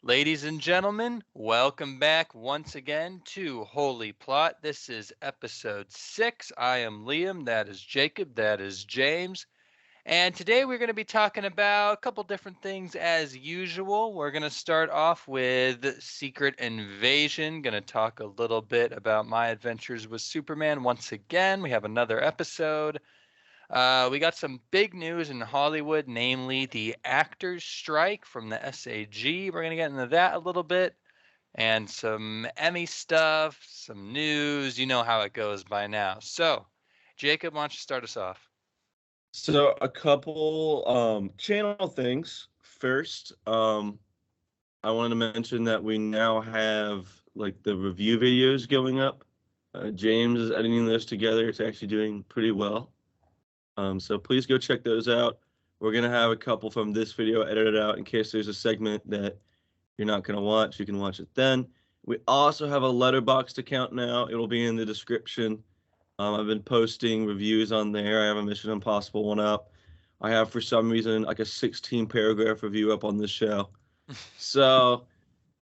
Ladies and gentlemen, welcome back once again to Holy Plot. This is episode 6. I am Liam, that is Jacob, that is James. And today we're going to be talking about a couple different things as usual. We're going to start off with Secret Invasion. Going to talk a little bit about my adventures with Superman once again. We have another episode. We got some big news in Hollywood, namely the actors' strike from the SAG. We're going to get into that a little bit. And some Emmy stuff, some news. You know how it goes by now. So, Jacob, why don't you start us off? So a couple channel things. First, I wanted to mention that we now have like the review videos going up. James is editing those together. It's actually doing pretty well. So please go check those out. We're gonna have a couple from this video edited out in case there's a segment that you're not gonna watch. You can watch it then. We also have a Letterboxd account now. It'll be in the description. I've been posting reviews on there. I have a Mission Impossible one up. I have, for some reason, like a 16-paragraph review up on this show. So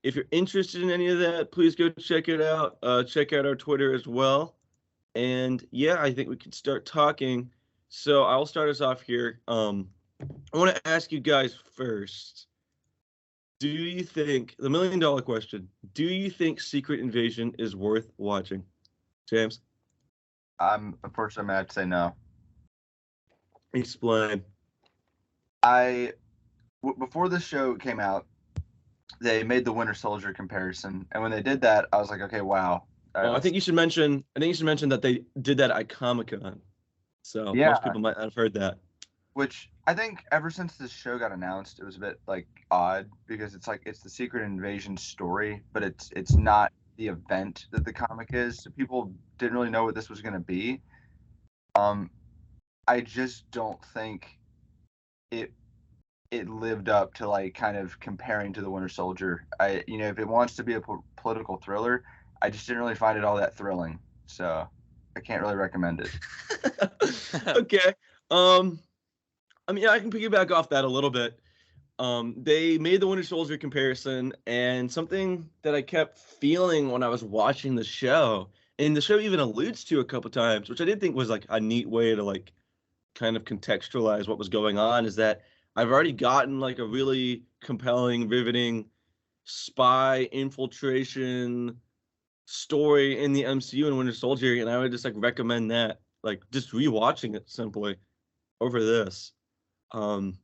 if you're interested in any of that, please go check it out. Check out our Twitter as well. And yeah, I think we could start talking. So I'll start us off here. I want to ask you guys first. Do you think, the $1 million question, do you think Secret Invasion is worth watching? James? Unfortunately, I'm gonna have to say no. Explain. Before this show came out, they made the Winter Soldier comparison, and when they did that, I was like, okay, wow. Well, I think you should mention that they did that at Comic-Con. So Yeah. most people might not have heard that. Which I think ever since this show got announced, it was a bit like odd because it's like it's the Secret Invasion story, but it's not the event that the comic is. So people didn't really know what this was going to be. I just don't think it lived up to like kind of comparing to the Winter Soldier. If it wants to be a political thriller, I just didn't really find it all that thrilling. So I can't really recommend it. Okay. I mean, I can piggyback off that a little bit. They made the Winter Soldier comparison, and something that I kept feeling when I was watching the show, and the show even alludes to a couple times, which I did think was like a neat way to like kind of contextualize what was going on, is that I've already gotten like a really compelling, riveting spy infiltration story in the MCU and Winter Soldier, and I would just like recommend that, like just rewatching it simply over this. I'm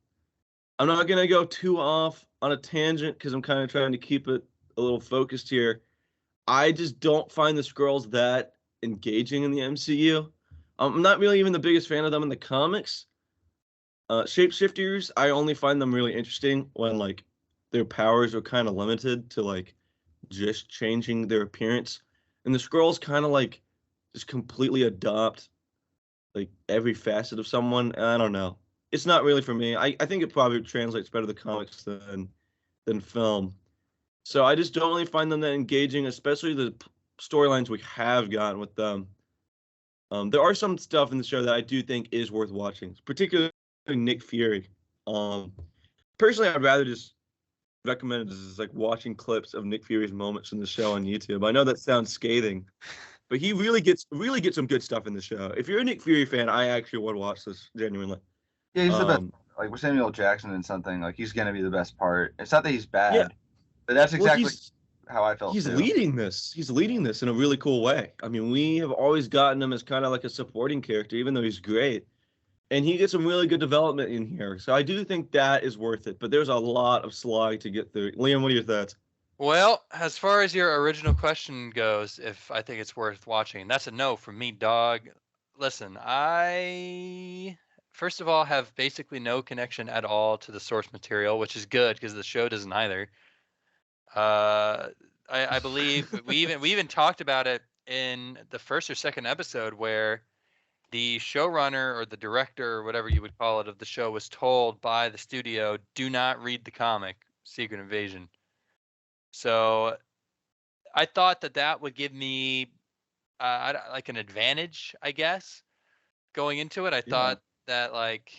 not gonna go too off on a tangent because I'm kind of trying to keep it a little focused here. I just don't find the Skrulls that engaging in the MCU. I'm not really even the biggest fan of them in the comics. Shapeshifters, I only find them really interesting when like their powers are kind of limited to like just changing their appearance, and the Skrulls kind of like just completely adopt like every facet of someone. I don't know. It's not really for me. I think it probably translates better to comics than film. So I just don't really find them that engaging, especially the storylines we have gotten with them. There are some stuff in the show that I do think is worth watching, particularly Nick Fury. Personally, I'd rather just recommend it as like watching clips of Nick Fury's moments in the show on YouTube. I know that sounds scathing, but he really gets some good stuff in the show. If you're a Nick Fury fan, I actually would watch this genuinely. Yeah, he's the best. Like with Samuel Jackson and something, like he's gonna be the best part. It's not that he's bad, Yeah. but that's exactly Well, how I felt. he's too. leading this. He's leading this in a really cool way. I mean, we have always gotten him as kind of like a supporting character, even though he's great. And he gets some really good development in here. So I do think that is worth it. But there's a lot of slog to get through. Liam, what are your thoughts? Well, as far as your original question goes, if I think it's worth watching, that's a no from me, dog. Listen, I first of all have basically no connection at all to the source material, which is good because the show doesn't either. I believe we even talked about it in the first or second episode where the showrunner or the director or whatever you would call it of the show was told by the studio, do not read the comic Secret Invasion. So I thought that would give me like an advantage, I guess, going into it. I thought that like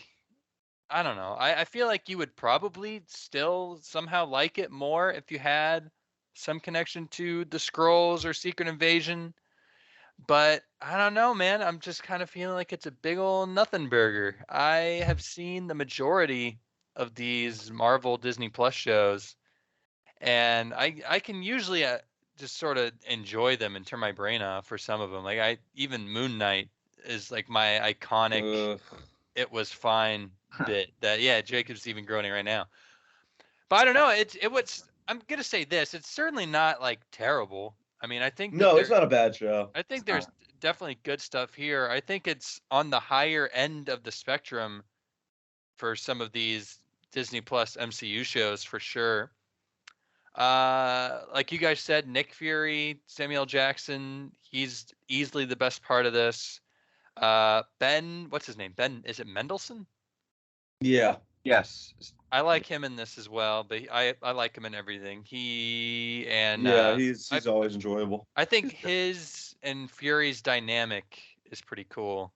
I don't know. I feel like you would probably still somehow like it more if you had some connection to the Scrolls or Secret Invasion. But I don't know, man. I'm just kind of feeling like it's a big old nothing burger. I have seen the majority of these Marvel Disney Plus shows, and I can usually just sort of enjoy them and turn my brain off for some of them. Like even Moon Knight is like my iconic Ugh. it was fine bit that yeah, Jacob's even groaning right now. But I don't know, it was I'm gonna say this, it's certainly not like terrible. I mean I think that No, it's not a bad show. I think there's definitely good stuff here. I think it's on the higher end of the spectrum for some of these Disney Plus MCU shows for sure. Like you guys said, Nick Fury, Samuel Jackson, he's easily the best part of this. Ben, what's his name? Ben, is it Mendelsohn? Yeah. Yes. I like him in this as well, but I like him in everything. He and Yeah, he's always enjoyable. I think his and Fury's dynamic is pretty cool.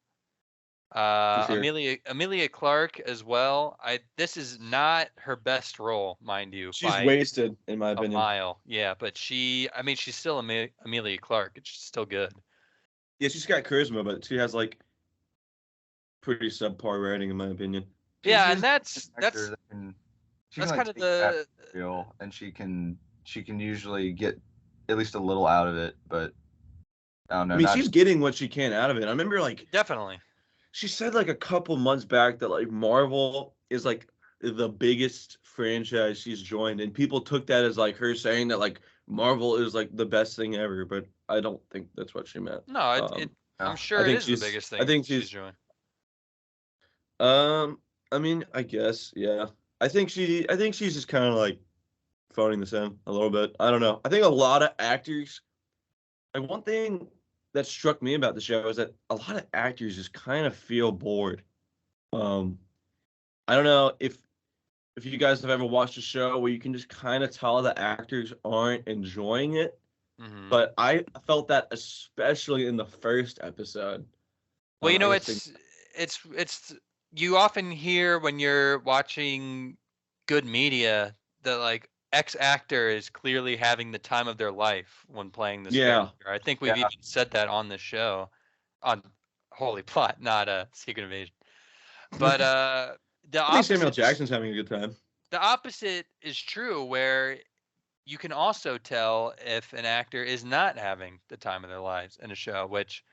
Sure. Amelia Clark as well. This is not her best role, mind you, She's by wasted, in my a opinion. mile. Yeah, but she's still Amelia Clark. It's still good. Yeah, she's got charisma, but she has like pretty subpar writing, in my opinion. Yeah, She's and that's actor that can, she that's can, kind like, of take that the material, and she can usually get at least a little out of it. But I don't know. I mean, she's getting what she can out of it. I remember like definitely. she said like a couple months back that like Marvel is like the biggest franchise she's joined, and people took that as like her saying that like Marvel is like the best thing ever. But I don't think that's what she meant. No, I'm sure I it think is the biggest thing. I think she's doing. I mean, I guess, yeah. I think she's just kind of like phoning this in a little bit. I don't know. I think a lot of actors, like one thing that struck me about the show is that a lot of actors just kind of feel bored. Um, I don't know if you guys have ever watched a show where you can just kind of tell the actors aren't enjoying it, Mm-hmm. but I felt that especially in the first episode. Well, you know, I it's you often hear when you're watching good media that like X actor is clearly having the time of their life when playing this Yeah. character. I think we've even said that on the show on Holy Plot, not Secret Invasion. But the I think Samuel opposite Jackson's having a good time. the opposite is true where you can also tell if an actor is not having the time of their lives in a show, which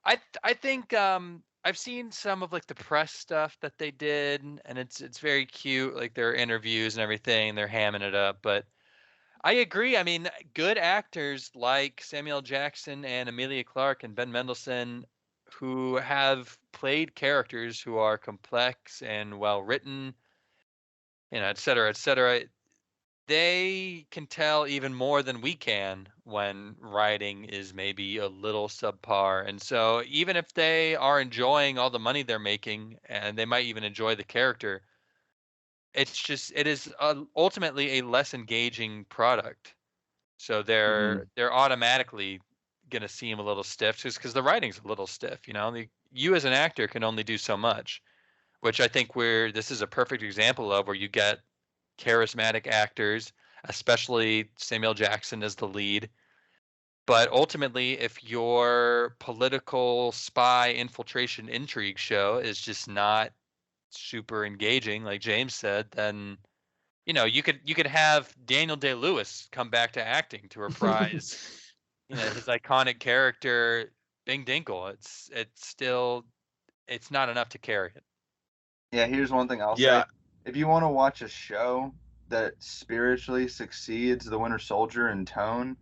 I think I've seen some of like the press stuff that they did, and it's very cute, like their interviews and everything. They're hamming it up, but I agree. I mean, good actors like Samuel Jackson and Amelia Clark and Ben Mendelsohn, who have played characters who are complex and well written, et cetera, et cetera. They can tell even more than we can when writing is maybe a little subpar. And so even if they are enjoying all the money they're making and they might even enjoy the character, it is ultimately a less engaging product. So they're automatically going to seem a little stiff just because the writing's a little stiff, you know. You as an actor can only do so much, which I think this is a perfect example of where you get charismatic actors, especially Samuel Jackson as the lead. But ultimately, if your political spy infiltration intrigue show is just not super engaging, like James said, then you could have Daniel Day-Lewis come back to acting to reprise his iconic character Bing Dinkle. It's not enough to carry it. Yeah, here's one thing I'll say. If you want to watch a show that spiritually succeeds The Winter Soldier in tone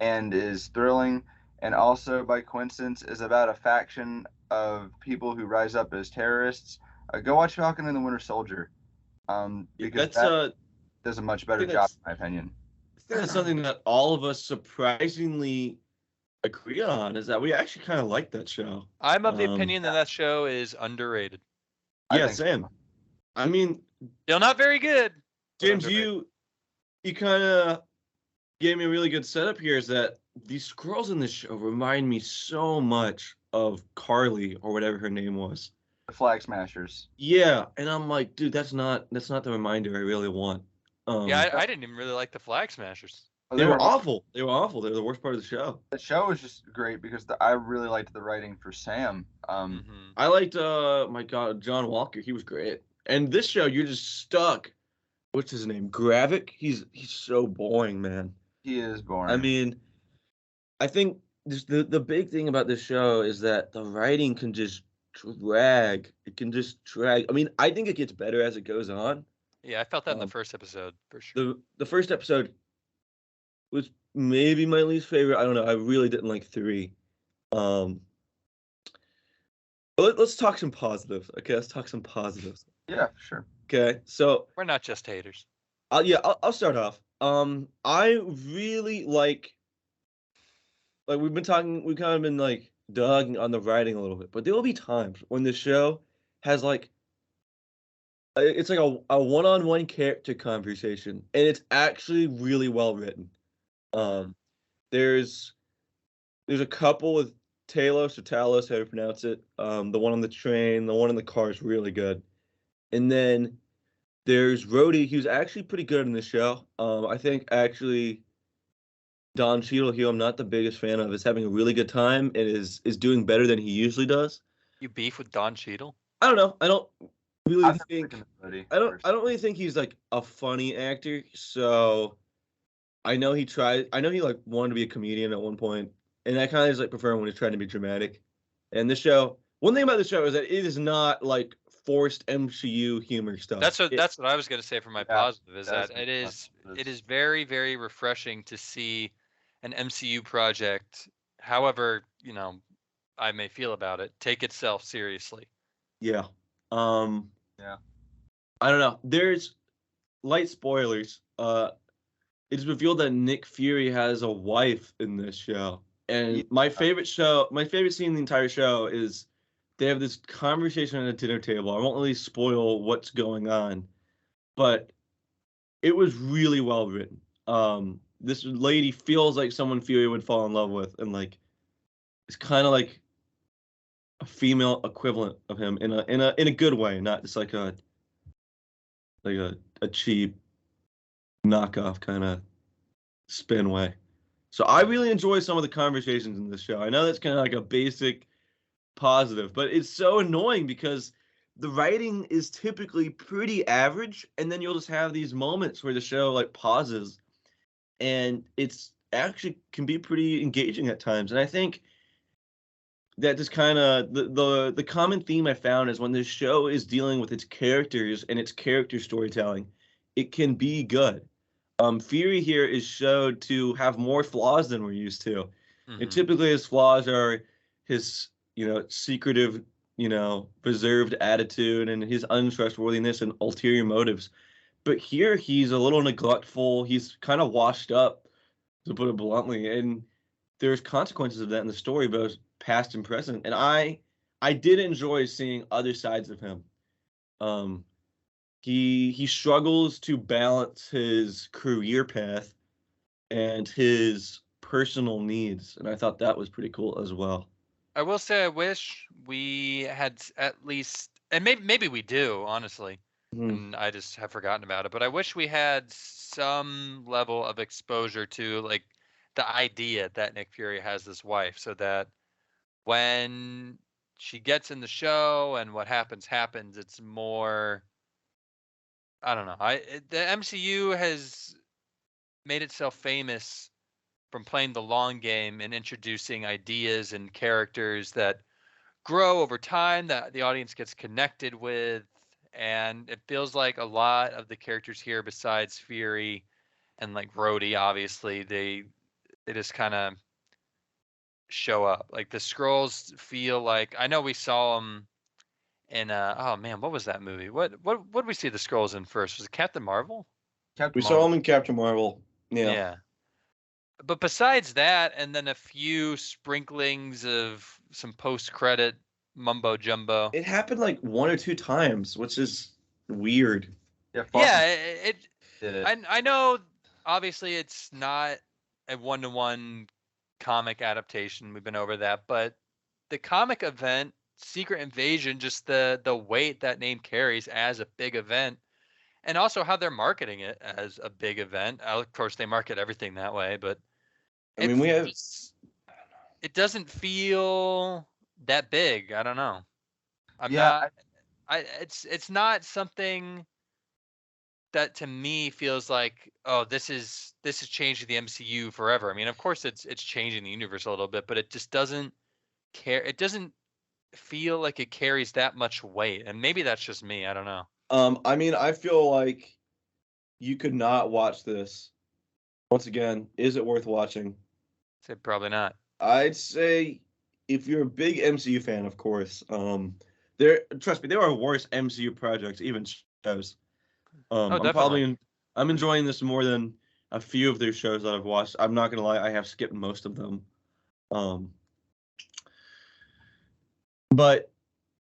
and is thrilling, and also by coincidence is about a faction of people who rise up as terrorists, go watch Falcon and the Winter Soldier. Because that does a much better job, in my opinion. That's something that all of us surprisingly agree on, is that we actually kind of like that show. I'm of the opinion that show is underrated. Yeah, same. So. I mean, still not very good. James, you kind of gave me a really good setup here. Is that these squirrels in this show remind me so much of Carly or whatever her name was. The Flag Smashers. Yeah, and I'm like, dude, that's not the reminder I really want. Yeah, I didn't even really like the Flag Smashers. Oh, They were awful. They were awful. They were the worst part of the show. The show was just great because I really liked the writing for Sam. I liked my God, John Walker. He was great. And this show, you're just stuck. What's his name? Gravik. He's so boring, man. He is boring. I mean, I think the big thing about this show is that the writing can just drag. It can just drag. I mean, I think it gets better as it goes on. Yeah, I felt that in the first episode for sure. The first episode was maybe my least favorite. I don't know. I really didn't like 3. But let's talk some positives. Okay, let's talk some positives. Yeah, for sure. Okay, so we're not just haters. I'll start off. I really like we've kind of been like dogging on the writing a little bit, but there will be times when the show has like it's like a one-on-one character conversation, and it's actually really well written. There's a couple with Talos or Talos, however you pronounce it. The one on the train, the one in the car is really good. And then there's Rhodey, who's actually pretty good in the show. I think actually Don Cheadle, who I'm not the biggest fan of, is having a really good time and is doing better than he usually does. You beef with Don Cheadle? I don't know. I don't really think I don't really think he's like a funny actor. So I know he like wanted to be a comedian at one point, and I kind of just like prefer him when he's trying to be dramatic. And this show, one thing about the show is that it is not like forced MCU humor stuff. That's what I was going to say for my positive is that it is very, very refreshing to see an MCU project, however, I may feel about it, take itself seriously. Yeah. Yeah. I don't know. There's light spoilers. It's revealed that Nick Fury has a wife in this show. And my favorite scene in the entire show is they have this conversation at a dinner table. I won't really spoil what's going on, but it was really well written. This lady feels like someone Fury would fall in love with, and like it's kind of like a female equivalent of him in a good way, not just like a cheap knockoff kind of spin way. So I really enjoy some of the conversations in this show. I know that's kind of like a basic positive, but it's so annoying because the writing is typically pretty average, and then you'll just have these moments where the show like pauses, and it's actually can be pretty engaging at times. And I think that just kind of the common theme I found is when this show is dealing with its characters and its character storytelling, it can be good. Fury here is showed to have more flaws than we're used to. And typically his flaws are his, secretive, reserved attitude and his untrustworthiness and ulterior motives. But here he's a little neglectful. He's kind of washed up, to put it bluntly. And there's consequences of that in the story, both past and present. And I did enjoy seeing other sides of him. He struggles to balance his career path and his personal needs, and I thought that was pretty cool as well. I will say I wish we had at least, and maybe we do, honestly, and I just have forgotten about it, but I wish we had some level of exposure to like the idea that Nick Fury has this wife, so that when she gets in the show and what happens, it's more, I don't know. The MCU has made itself famous from playing the long game and introducing ideas and characters that grow over time, that the audience gets connected with, and it feels like a lot of the characters here, besides Fury and like Rhodey, obviously, they just kind of show up. Like the Skrulls feel like, I know we saw them in oh man, what was that movie? What did we see the Skrulls in first? Was it Captain Marvel? We saw them in Captain Marvel. Yeah. But besides that, and then a few sprinklings of some post-credit mumbo jumbo. It happened like 1 or 2 times, which is weird. Yeah, it did it. I know obviously it's not a one-to-one comic adaptation. We've been over that, but the comic event Secret Invasion, just the weight that name carries as a big event, and also how they're marketing it as a big event. Of course, they market everything that way, but I mean, we have. it doesn't feel that big. I don't know. I'm Yeah, not. It's not something that to me feels like, oh, this is changing the MCU forever. I mean, of course it's changing the universe a little bit, but it just doesn't care. It doesn't feel like it carries that much weight, and maybe that's just me. I don't know. I mean, I feel like you could not watch this. Once again, is it worth watching? Say probably not. I'd say if you're a big MCU fan, of course. There, trust me, there are worse MCU projects, even shows. Oh, I'm definitely. I'm enjoying this more than a few of their shows that I've watched. I'm not gonna lie, I have skipped most of them. But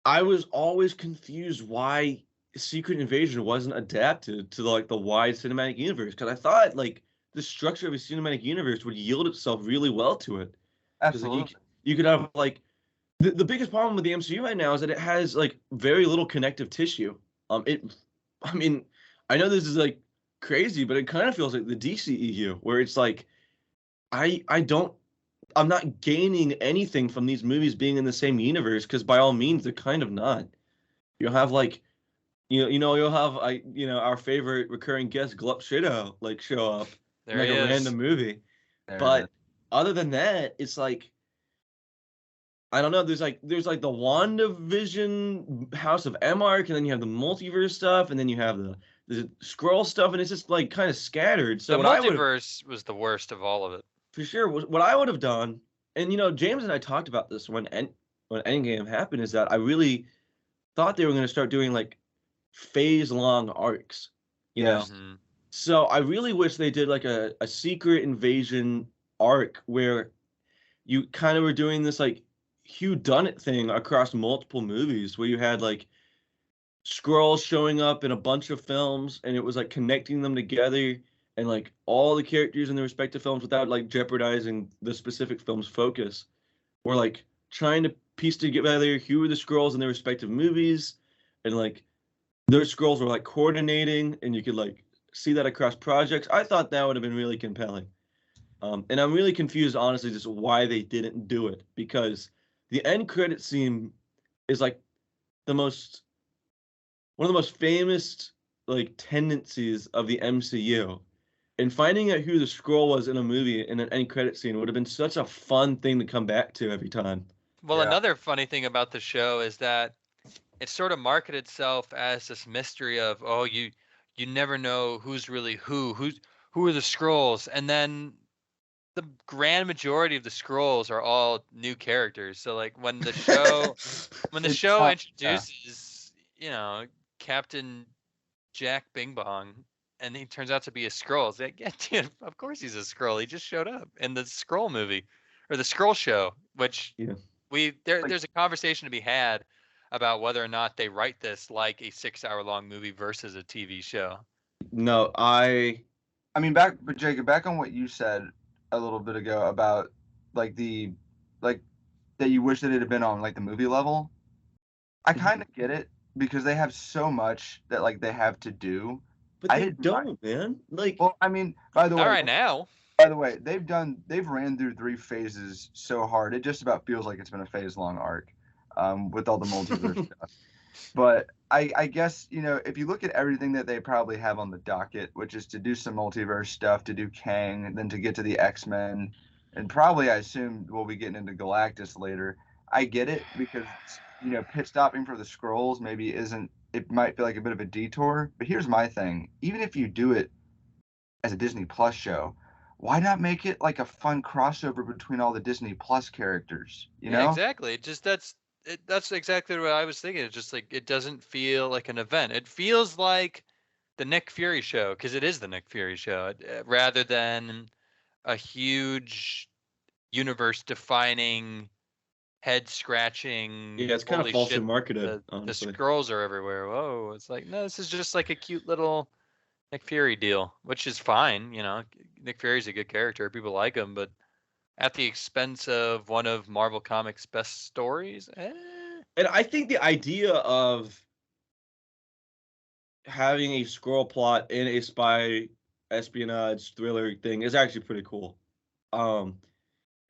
I was always confused why Secret Invasion wasn't adapted to like the wide cinematic universe, because I thought like the structure of a cinematic universe would yield itself really well to it. Because like absolutely. you could have like the biggest problem with the MCU right now is that it has like very little connective tissue. It, I mean, I know this is like crazy, but it kind of feels like the DCEU, where it's like I don't I'm not gaining anything from these movies being in the same universe, because by all means they're kind of not. You'll have like you'll have our favorite recurring guest Glup Shido like show up in There like he a is. random movie. There it But is. other than that, it's like I don't know. There's like the WandaVision House of Emark, and then you have the multiverse stuff, and then you have the scroll stuff, and it's just like kind of scattered. So The what I would have multiverse was the worst of all of it. for sure what I would have done, and James and I talked about this when Endgame happened, is that I really thought they were going to start doing like phase long arcs, you know. Yes. Mm-hmm. So I really wish they did like a Secret Invasion arc where you kind of were doing this like Hugh Dunnett thing across multiple movies, where you had like Skrulls showing up in a bunch of films, and it was like connecting them together, and like all the characters in the respective films without like jeopardizing the specific film's focus. We're like trying to piece together who were the Skrulls in their respective movies, and like those Skrulls were like coordinating, and you could like see that across projects. I thought that would have been really compelling. And I'm really confused, honestly, just why they didn't do it, because the end credit scene is like the most one of the most famous like tendencies of the MCU. And finding out who the Skrull was in a movie in an end credit scene would have been such a fun thing to come back to every time. Well, Yeah. another funny thing about the show is that it sort of marketed itself as this mystery of, oh, you never know who's really who are the Skrulls, and then the grand majority of the Skrulls are all new characters. So like when the show It's yeah. introduces, Captain Jack Bing Bong, and he turns out to be a Skrull, it's like, yeah, dude, of course he's a Skrull. He just showed up in the Skrull movie or the Skrull show, which Yeah. there's a conversation to be had about whether or not they write this like a 6-hour long movie versus a TV show. No, I mean, but Jacob, back on what you said a little bit ago about like like that you wish that it had been on like the movie level. I kind of get it because they have so much that like they have to do. but I they didn't don't, man. Like, Well, I mean, by the All way, right now. they've ran through 3 phases so hard. It just about feels like it's been a phase long arc, with all the multiverse stuff. But I guess, if you look at everything that they probably have on the docket, which is to do some multiverse stuff, to do Kang, and then to get to the X-Men, and probably I assume we'll be getting into Galactus later. I get it because, pit stopping for the Skrulls maybe isn't, it might feel like a bit of a detour. But here's my thing. Even if you do it as a Disney Plus show, why not make it like a fun crossover between all the Disney Plus characters, Yeah, exactly. That's exactly what I was thinking. It's just like it doesn't feel like an event. It feels like the Nick Fury show, because it is the Nick Fury show, rather than a huge universe-defining, head-scratching. yeah, it's kind of Holy falsely shit! marketed, The honestly. Skrulls are everywhere. Whoa! It's like, no, this is just like a cute little Nick Fury deal, which is fine. Nick Fury's a good character. People like him, but at the expense of one of Marvel Comics' best stories. And I think the idea of having a scroll plot in a spy espionage thriller thing is actually pretty cool. Um,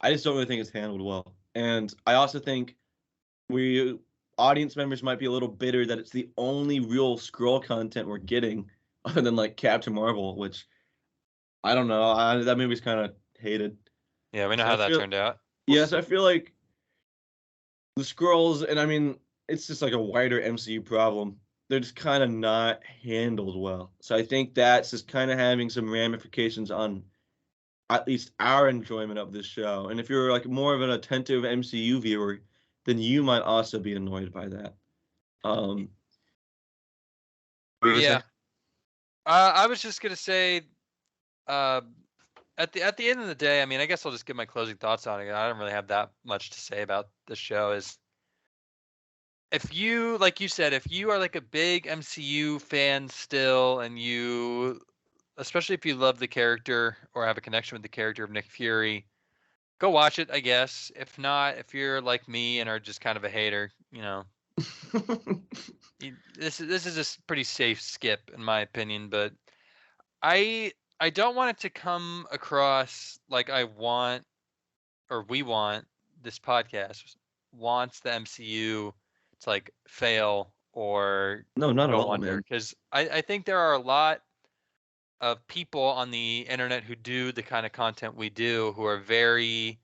I just don't really think it's handled well. And I also think we audience members might be a little bitter that it's the only real scroll content we're getting other than like Captain Marvel, which I don't know. That movie's kind of hated. Yeah, we know So how I that feel, turned out. yes, I feel like the scrolls, and I mean, it's just like a wider MCU problem. They're just kind of not handled well. So I think that's just kind of having some ramifications on at least our enjoyment of this show. And if you're like more of an attentive MCU viewer, then you might also be annoyed by that. What were you Yeah. saying? I was just gonna say, uh, at the end of the day, I mean, I guess I'll just give my closing thoughts on it. I don't really have that much to say about the show. Is if you, like you said, if you are like a big MCU fan still, and you, especially if you love the character or have a connection with the character of Nick Fury, go watch it, I guess. If not, if you're like me and are just kind of a hater, this is a pretty safe skip in my opinion. But I don't want it to come across like I want, or we want, this podcast wants the MCU to like fail or No, not at go all, under, man. because I think there are a lot of people on the internet who do the kind of content we do who are very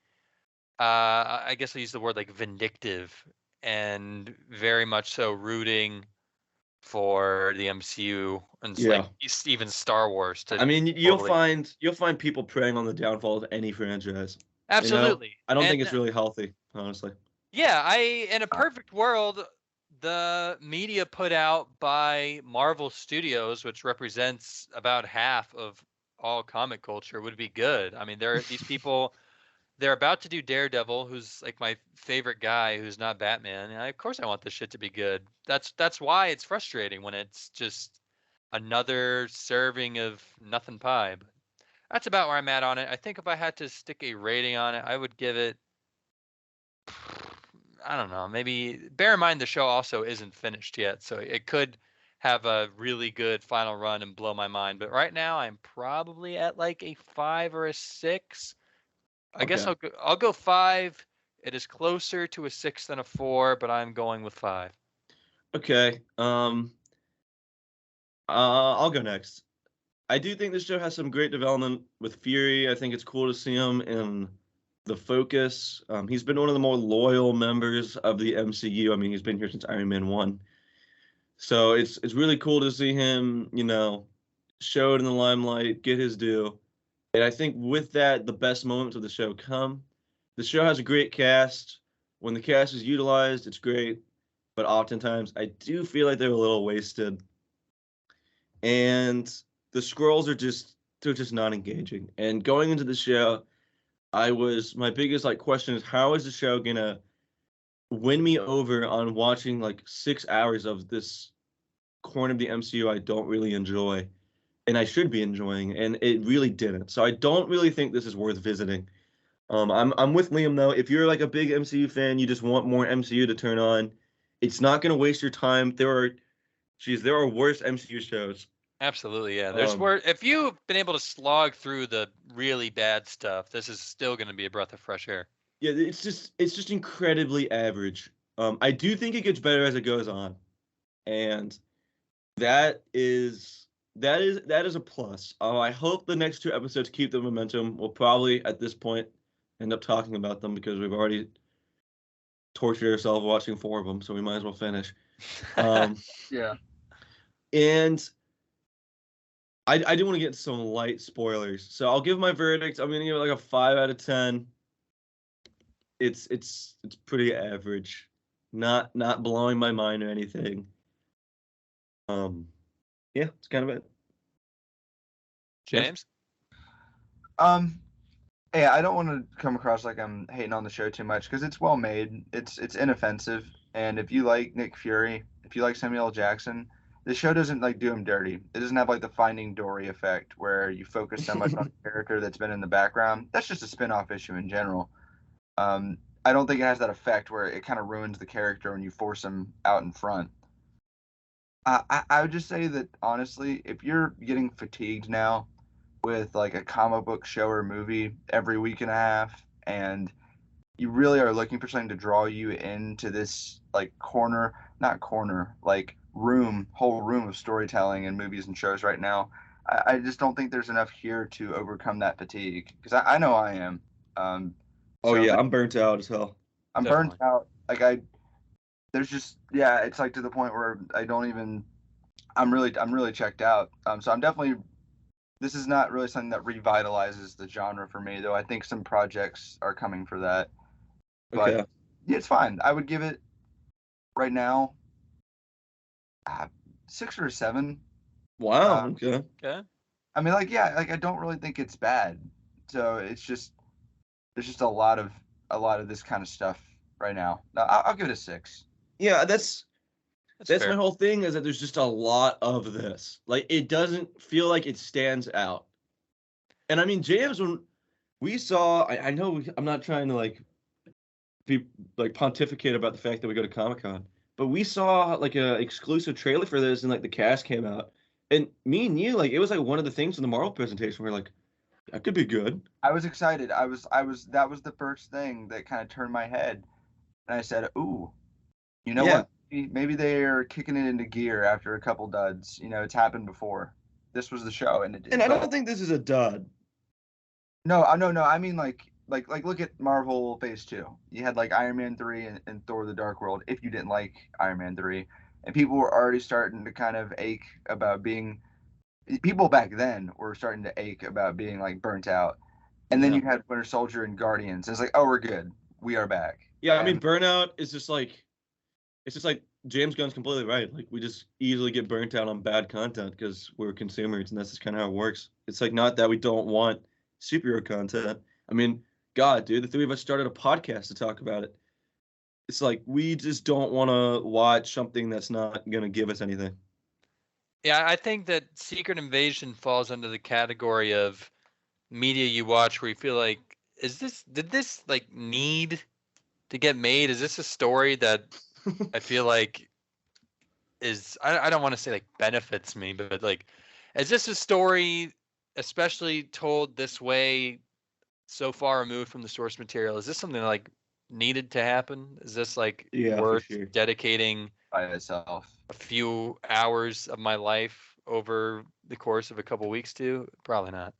I guess I use the word like vindictive, and very much so rooting for the MCU and like Yeah. even Star Wars to I mean, totally. you'll find people preying on the downfall of any franchise. Absolutely. I don't think And it's really healthy, honestly. yeah, in a perfect world, the media put out by Marvel Studios, which represents about half of all comic culture, would be good. I mean, these people, they're about to do Daredevil, who's like my favorite guy, who's not Batman. And of course, I want this shit to be good. That's why it's frustrating when it's just another serving of nothing pie. But that's about where I'm at on it. I think if I had to stick a rating on it, I would give it, I don't know, maybe, bear in mind the show also isn't finished yet, so it could have a really good final run and blow my mind. But right now, I'm probably at like a 5 or a 6. I guess Okay. I'll go 5. It is closer to a 6 than a 4, but I'm going with 5. Okay. I'll go next. I do think this show has some great development with Fury. I think it's cool to see him in the focus. He's been one of the more loyal members of the MCU. I mean, he's been here since Iron Man 1. So it's really cool to see him, showed in the limelight, get his due. And I think with that, the best moments of the show come. The show has a great cast. When the cast is utilized, it's great. But oftentimes, I do feel like they're a little wasted. And the scrolls they're just not engaging. And going into the show, my biggest like question is, how is the show gonna win me over on watching like 6 hours of this corner of the MCU I don't really enjoy and I should be enjoying, and it really didn't. So I don't really think this is worth visiting. I'm with Liam though. If you're like a big MCU fan, you just want more MCU to turn on. It's not gonna waste your time. There are worse MCU shows. Absolutely, yeah. There's Um, where if you've been able to slog through the really bad stuff, this is still going to be a breath of fresh air. yeah, it's just incredibly average. I do think it gets better as it goes on, and that is that is a plus. I hope the next two episodes keep the momentum. We'll probably at this point end up talking about them because we've already tortured ourselves watching 4 of them, so we might as well finish. Um, Yeah. and I do want to get some light spoilers, so I'll give my verdict. I'm gonna give it like a 5 out of 10. It's pretty average, not blowing my mind or anything. Yeah, it's kind of it. James? Yeah, I don't want to come across like I'm hating on the show too much because it's well made. It's inoffensive, and if you like Nick Fury, if you like Samuel L. Jackson, the show doesn't like do him dirty. It doesn't have like the Finding Dory effect where you focus so much on a character that's been in the background. That's just a spin-off issue in general. I don't think it has that effect where it kind of ruins the character when you force him out in front. I would just say that honestly, if you're getting fatigued now with like a comic book show or movie every week and a half, and you really are looking for something to draw you into this like not corner, like whole room of storytelling and movies and shows right now, I just don't think there's enough here to overcome that fatigue. Because I know I am. Oh So yeah, I'm burnt out as hell. I'm burnt Definitely. out. Like there's just it's like to the point where I don't even. I'm really checked out. So I'm definitely. This is not really something that revitalizes the genre for me, though. I think some projects are coming for that. But Okay. yeah, it's fine. I would give it right now 6 or 7. Wow. Okay. Okay. I mean, like I don't really think it's bad. So it's just there's just a lot of this kind of stuff right now. I'll give it a 6. Yeah, that's That's my fair. whole thing is that there's just a lot of this. Like it doesn't feel like it stands out. And I mean, James, when we saw, I know I'm not trying to like be like pontificate about the fact that we go to Comic-Con, but we saw like a exclusive trailer for this and like the cast came out. And me and you, like it was like one of the things in the Marvel presentation. We are like, that could be good. I was excited. I was that was the first thing that kind of turned my head, and I said, "Ooh, you know Yeah. what? Maybe they're kicking it into gear after a couple duds. It's happened before. This was the show, and it And did. I But don't think this is a dud. no, no. I mean, like, look at Marvel Phase 2. You had like Iron Man 3 and Thor: The Dark World. If you didn't like Iron Man 3, and people were already starting to kind of ache about being. People back then were starting to ache about being like burnt out. And then Yeah. you had Winter Soldier and Guardians. It's like, oh, we're good. We are back. Yeah, I mean, And burnout is just like it's just like James Gunn's completely right. Like we just easily get burnt out on bad content because we're consumers, and that's just kind of how it works. It's like not that we don't want superhero content. I mean, God, dude, the three of us started a podcast to talk about it. It's like we just don't want to watch something that's not gonna give us anything. Yeah, I think that Secret Invasion falls under the category of media you watch where you feel like, did this like need to get made? Is this a story that I feel like I don't want to say like benefits me, but like, is this a story especially told this way so far removed from the source material? Is this something like needed to happen? Is this like Yeah, for worth sure. dedicating by itself. a few hours of my life over the course of a couple weeks to? Probably not.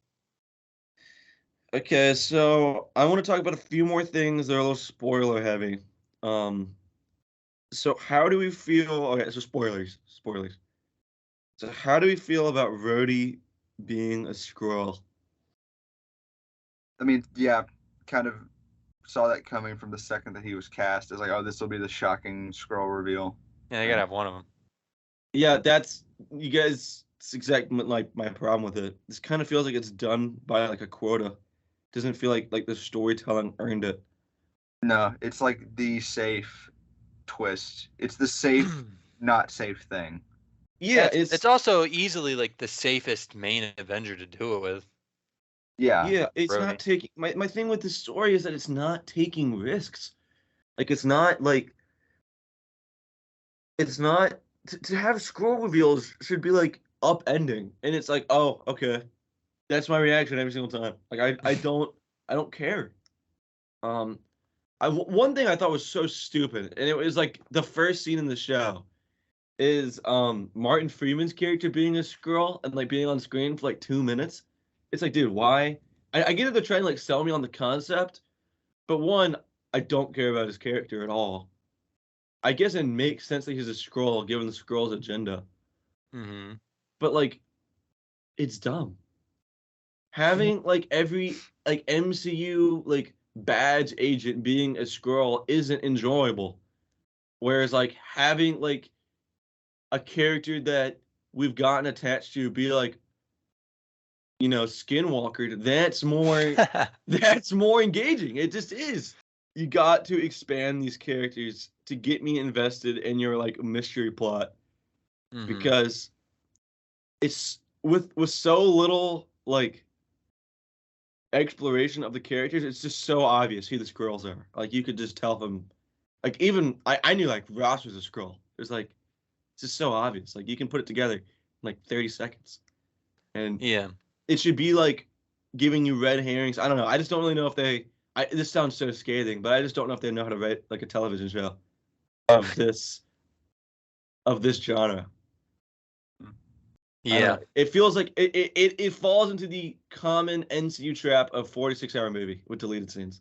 Okay, so I want to talk about a few more things that are a little spoiler heavy. Um, so how do we feel? Okay, so spoilers. So how do we feel about Rhodey being a Skrull? I mean, yeah, kind of saw that coming from the second that he was cast. It's like, oh, this will be the shocking scroll reveal. Yeah, you gotta have one of them. Yeah, that's you guys. It's exactly like my problem with it. This kind of feels like it's done by like a quota. Doesn't feel like the storytelling earned it. No, it's like the safe twist. It's the safe, not safe thing. Yeah, It's also easily like the safest main Avenger to do it with. Yeah. yeah, it's not Rhodey. taking my thing with the story is that it's not taking risks. Like it's not like it's not to have scroll reveals should be like upending, and it's like, oh, okay, that's my reaction every single time. Like I don't care. Um, one thing I thought was so stupid, and it was like the first scene in the show is Martin Freeman's character being a Skrull and like being on screen for like 2 minutes. It's like, dude, why? I get it, they're trying to like sell me on the concept, but one, I don't care about his character at all. I guess it makes sense that he's a Skrull given the Skrull's agenda, Mm-hmm. but like, it's dumb. Having like every like MCU like badge agent being a Skrull isn't enjoyable. Whereas like having like a character that we've gotten attached to be like, Skinwalker, that's more engaging. It just is. You got to expand these characters to get me invested in your like mystery plot Mm-hmm. because it's with so little like exploration of the characters, it's just so obvious who the Skrulls are. Like you could just tell them. Like even I knew like Ross was a Skrull. It's like it's just so obvious. Like you can put it together in like 30 seconds, and Yeah. it should be like giving you red herrings. I don't know. I just don't really know if they. This sounds so scathing, but I just don't know if they know how to write like a television show of this genre. Yeah. It feels like it falls into the common NCU trap of 46-hour movie with deleted scenes.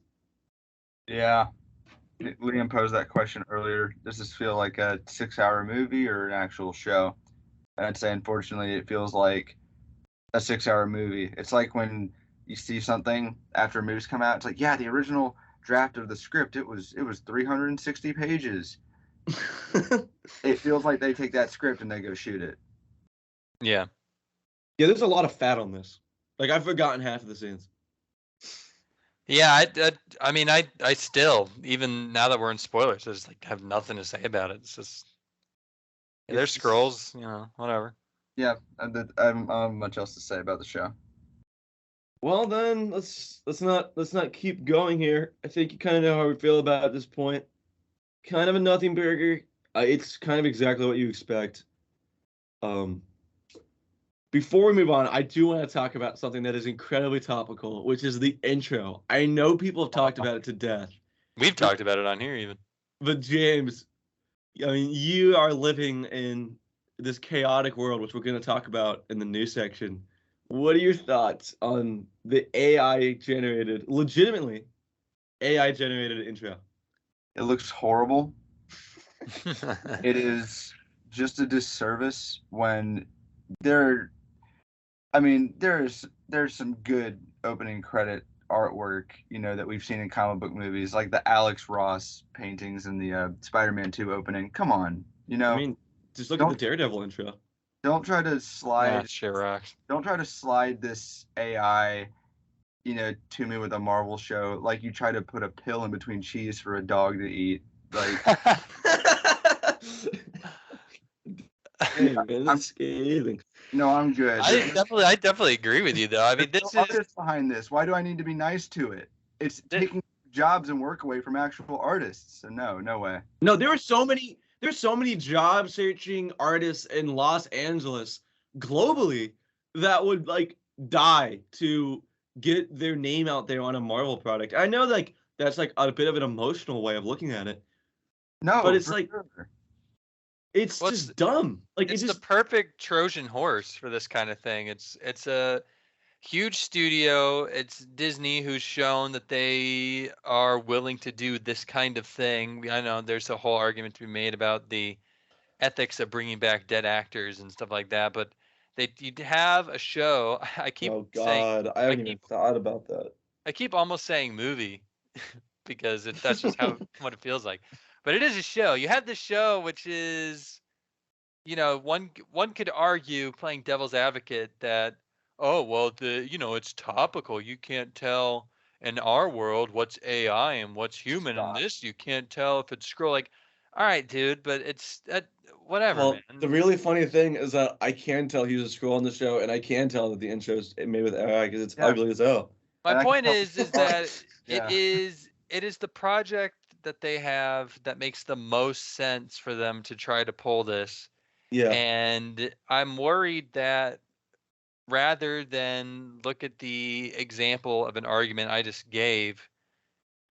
Yeah. Liam posed that question earlier. Does this feel like a 6-hour movie or an actual show? And I'd say, unfortunately, it feels like a 6-hour movie. It's like when you see something after a movie's come out. It's like, yeah, the original draft of the script, it was 360 pages. It feels like they take that script and they go shoot it. Yeah. Yeah, there's a lot of fat on this. Like I've forgotten half of the scenes. Yeah, I mean, I still, even now that we're in spoilers, I just like have nothing to say about it. It's just, there's scrolls, you know, whatever. Yeah, I don't have much else to say about the show. Well then, let's not keep going here. I think you kind of know how we feel about it at this point. Kind of a nothing burger. It's kind of exactly what you expect. Before we move on, I do want to talk about something that is incredibly topical, which is the intro. I know people have talked about it to death. We've talked about it on here even. But James, I mean, you are living in this chaotic world, which we're going to talk about in the news section. What are your thoughts on the legitimately AI-generated intro? It looks horrible. It is just a disservice when there's some good opening credit artwork, you know, that we've seen in comic book movies, like the Alex Ross paintings in the Spider-Man 2 opening. Come on, you know. I mean, just look at the Daredevil intro. Don't try to slide. Shit rocks. Don't try to slide this AI, you know, to me with a Marvel show like you try to put a pill in between cheese for a dog to eat. Like, hey, man, that's scathing. No, I'm good. I definitely agree with you though. I mean, this is behind this. Why do I need to be nice to it? It's taking jobs and work away from actual artists. So no way. No, there's so many job searching artists in Los Angeles globally that would like die to get their name out there on a Marvel product. I know like that's like a bit of an emotional way of looking at it. No, but it's like it's just dumb. Like it's the perfect Trojan horse for this kind of thing. It's a huge studio. It's Disney who's shown that they are willing to do this kind of thing. I know there's a whole argument to be made about the ethics of bringing back dead actors and stuff like that, but you have a show. I keep saying, I haven't even thought about that. I keep almost saying movie because that's just what it feels like. But it is a show. You have this show, which is, you know, one could argue, playing devil's advocate, that, oh, well, it's topical. You can't tell in our world what's AI and what's human. And this, you can't tell if it's Skrull. Like, all right, dude, but it's whatever. Well, man. The really funny thing is that I can tell he's a Skrull on the show, and I can tell that the intro is made with AI because it's ugly as hell. My point is that it is the project that they have that makes the most sense for them to try to pull this. Yeah. And I'm worried that rather than look at the example of an argument I just gave,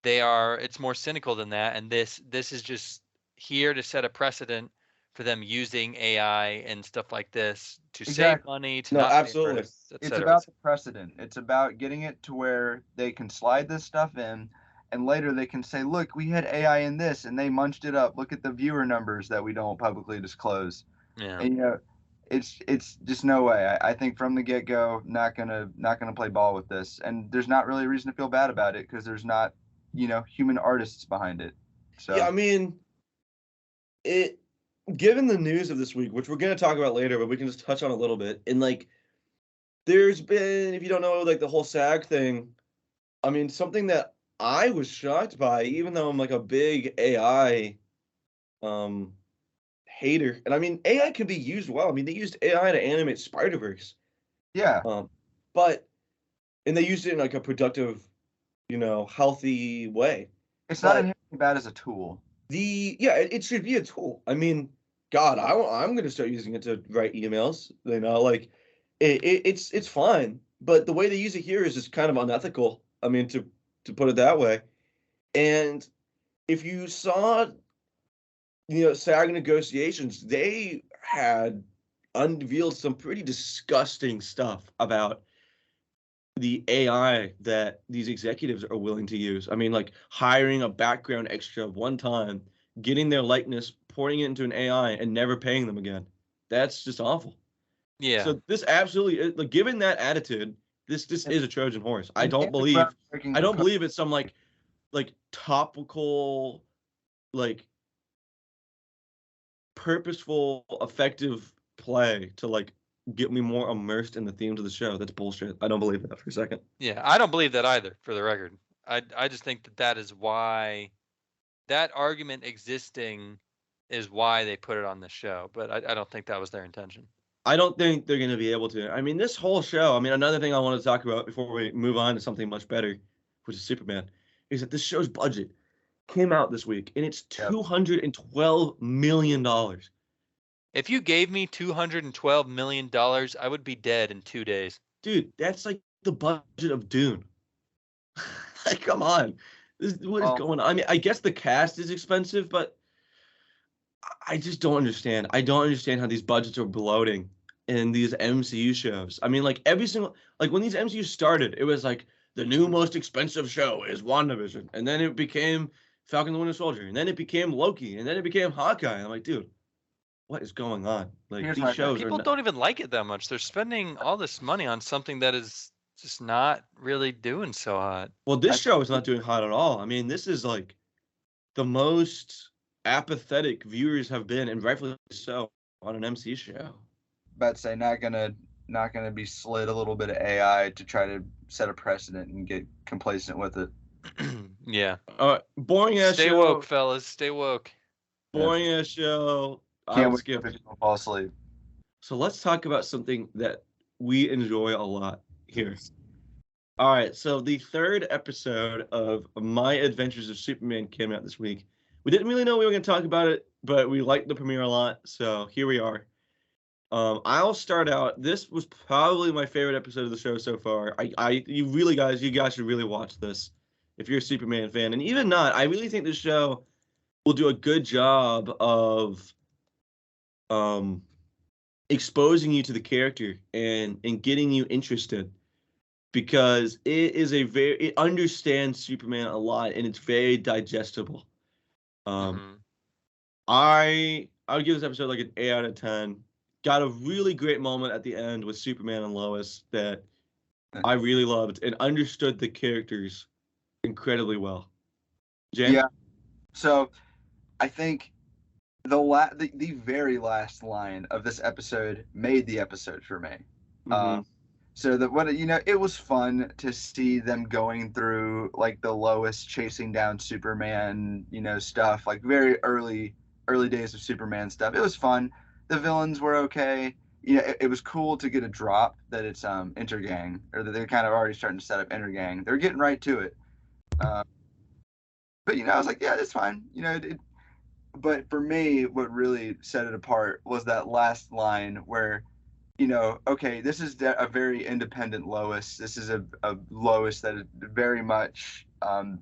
it's more cynical than that. And this is just here to set a precedent for them using AI and stuff like this to save money, to not absolutely. It's about the precedent. It's about getting it to where they can slide this stuff in, and later they can say, look, we had AI in this and they munched it up. Look at the viewer numbers that we don't publicly disclose. Yeah. And, you know, it's just no way. I think from the get-go, not gonna play ball with this. And there's not really a reason to feel bad about it because there's not, you know, human artists behind it. So yeah, I mean, given the news of this week, which we're gonna talk about later, but we can just touch on a little bit. And like, there's been, if you don't know, like the whole SAG thing. I mean, something that I was shocked by, even though I'm like a big AI hater. And I mean, AI can be used well. I mean, they used AI to animate Spider-Verse. Yeah. But and they used it in like a productive, healthy way. It's not But inherently bad as a tool. it should be a tool. I mean, God, I'm gonna start using it to write emails. Like it's fine, but the way they use it here is just kind of unethical. I mean, to put it that way. And if you saw, SAG negotiations, they had unveiled some pretty disgusting stuff about the AI that these executives are willing to use. I mean, like hiring a background extra one time, getting their likeness, pouring it into an AI, and never paying them again. That's just awful. Yeah. So this absolutely, like, given that attitude, this is a Trojan horse. I don't believe it's some like topical, like purposeful, effective play to like get me more immersed in the themes of the show. That's bullshit. I don't believe that for a second. Yeah, I don't believe that either, for the record. I just think that is why that argument existing is why they put it on the show, but I don't think that was their intention. I don't think they're going to be able to. I mean, this whole show, another thing I want to talk about before we move on to something much better, which is Superman, is that this show's budget came out this week, and it's $212 million. If you gave me $212 million, I would be dead in 2 days. Dude, that's like the budget of Dune. Like, come on. What is going on? I mean, I guess the cast is expensive, but I just don't understand. I don't understand how these budgets are bloating in these MCU shows. I mean, like every single, like when these MCU started, it was like the new most expensive show is WandaVision, and then it became Falcon the Winter Soldier, and then it became Loki, and then it became Hawkeye. I'm like, dude, what is going on? Like these shows people don't even like it that much. They're spending all this money on something that is just not really doing so hot. Well, this show is not doing hot at all. I mean, this is like the most apathetic viewers have been, and rightfully so, on an MC show. But say not gonna be slid a little bit of AI to try to set a precedent and get complacent with it. Yeah. Boring ass show. Stay woke, fellas. Stay woke. Boring ass show. Can't wait to fall asleep. So let's talk about something that we enjoy a lot here. All right, so the third episode of My Adventures of Superman came out this week. We didn't really know we were going to talk about it, but we liked the premiere a lot, so here we are. I'll start out. This was probably my favorite episode of the show so far. You guys should really watch this if you're a Superman fan, and even not. I really think this show will do a good job of exposing you to the character and getting you interested, because it understands Superman a lot, and it's very digestible. I would give this episode like an 8 out of 10. Got a really great moment at the end with Superman and Lois that I really loved, and understood the characters incredibly well. James? Yeah. So I think the very last line of this episode made the episode for me. Mm-hmm. So that it was fun to see them going through like the Lois chasing down Superman, stuff, like very early days of Superman stuff. It was fun. The villains were okay. It was cool to get a drop that it's Intergang, or that they're kind of already starting to set up Intergang. They're getting right to it. But I was like, yeah, that's fine. But for me, what really set it apart was that last line where, okay, this is a very independent Lois. This is a Lois that is very much, I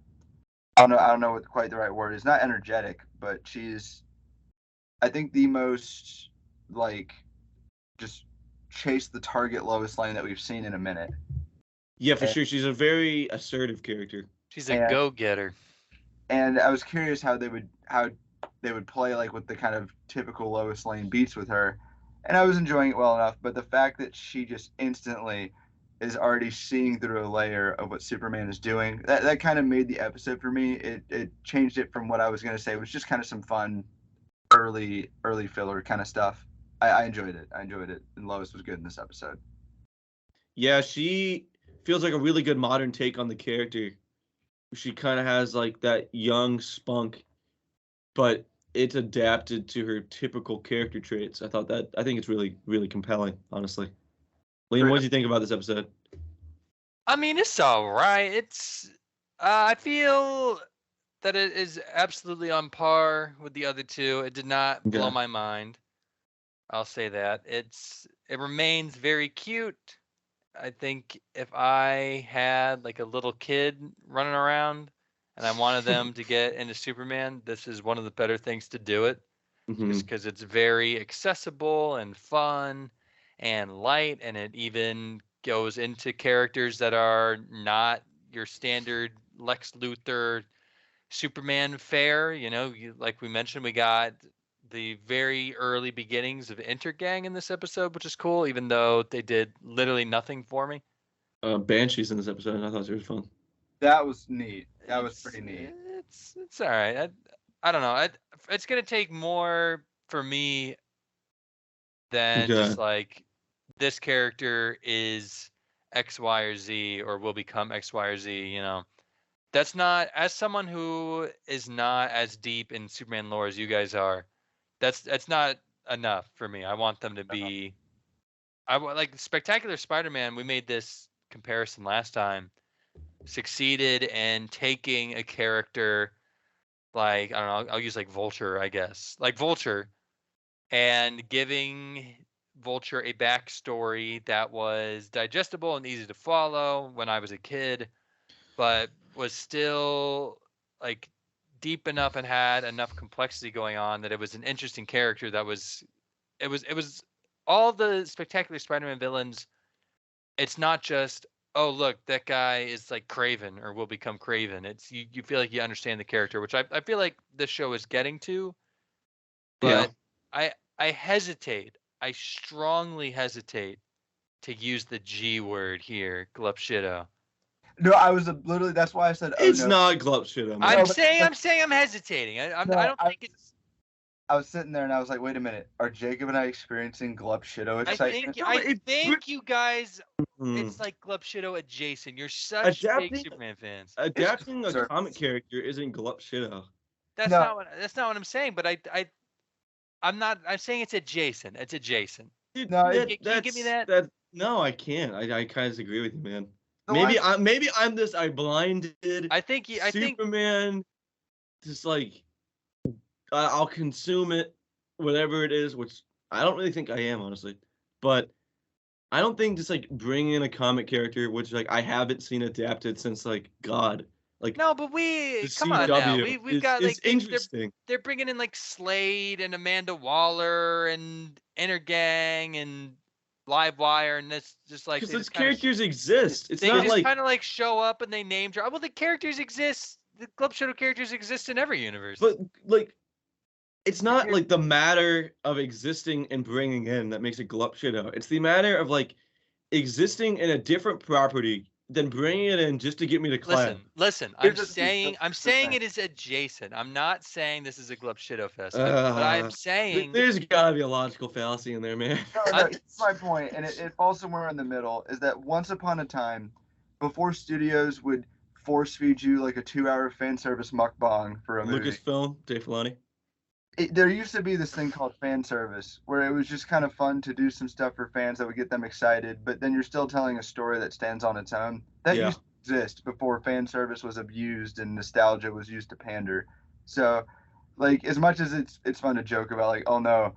don't know what quite the right word is. Not energetic, but she's, I think, the most like just chase the target Lois Lane that we've seen in a minute. Yeah, for sure. She's a very assertive character. She's a go-getter. And I was curious how they would play like with the kind of typical Lois Lane beats with her. And I was enjoying it well enough, but the fact that she just instantly is already seeing through a layer of what Superman is doing, that kind of made the episode for me. It changed it from what I was going to say. It was just kind of some fun early filler kind of stuff. I enjoyed it. And Lois was good in this episode. Yeah, she feels like a really good modern take on the character. She kind of has like that young spunk, but it's adapted to her typical character traits. I think it's really, really compelling, honestly. Liam, what did you think about this episode? I mean, it's all right. I feel that it is absolutely on par with the other two. It did not blow Yeah. my mind. I'll say that. It remains very cute. I think if I had like a little kid running around and I wanted them to get into Superman, this is one of the better things to do it. Just Mhm. because it's very accessible and fun and light, and it even goes into characters that are not your standard Lex Luthor Superman fare. Like we mentioned, we got the very early beginnings of Intergang in this episode, which is cool, even though they did literally nothing for me. Banshees in this episode, and I thought it was fun. That was neat. That was It's pretty neat. it's all right. I don't know. It's gonna take more for me than Okay. just like this character is X, Y, or Z, or will become X, Y, or Z. That's not, as someone who is not as deep in Superman lore as you guys are. That's not enough for me. I want them to be. Like Spectacular Spider-Man. We made this comparison last time. Succeeded in taking a character like, I don't know. I'll use like Vulture, I guess. Like Vulture, and giving Vulture a backstory that was digestible and easy to follow when I was a kid, but was still like deep enough and had enough complexity going on that it was an interesting character. It was all the Spectacular Spider-Man villains. It's not just, oh look, that guy is like Craven or will become Craven. It's you feel like you understand the character, which I feel like this show is getting to. Yeah. But I hesitate. I strongly hesitate to use the G word here, Glupshido. No, I was literally. That's why I said, "Oh It's no." not Glup shit, man. I'm No, saying I'm hesitating. I No, don't think it's. I was sitting there and I was like, "Wait a minute. Are Jacob and I experiencing Glup Shido excitement?" No, I think you guys. Hmm. It's like Glupshido adjacent. You're such big Adapting Superman fans. adapting a Sir. comic character isn't Glup shit. No, That's not what I'm saying. But I'm not. I'm saying it's adjacent. It's adjacent. Dude, no. Can you give me that? that. No, I can't. I kind of agree with you, man. The Maybe I'm this blinded I think I think Superman. Just like I'll consume it, whatever it is, which I don't really think I am, honestly. But I don't think just like bringing in a comic character, which like I haven't seen adapted since like God, like no, but the come on now. CW We've got is like interesting. they're bringing in like Slade and Amanda Waller and Gang and Livewire, and it's just like Because they those just kind of characters exist. It's they not just like kind of like show up and they name drop. Well, the characters exist. The Club Shadow characters exist in every universe. but like it's not like the matter of existing and bringing in that makes it glup shit out. It's the matter of like existing in a different property than bringing it in just to get me to class. Listen. Here's the thing. I'm saying it is adjacent. I'm not saying this is a Glub Shido fest. But I'm saying There's gotta be a logical fallacy in there, man. no, here's my point, and it falls somewhere in the middle. Is that once upon a time, before studios would force feed you like a 2-hour fan service mukbang for a movie, Lucasfilm, Dave Filoni. there used to be this thing called fan service where it was just kind of fun to do some stuff for fans that would get them excited, but then you're still telling a story that stands on its own. That Yeah. used to exist before fan service was abused and nostalgia was used to pander. So, like, as much as it's fun to joke about, like, oh no,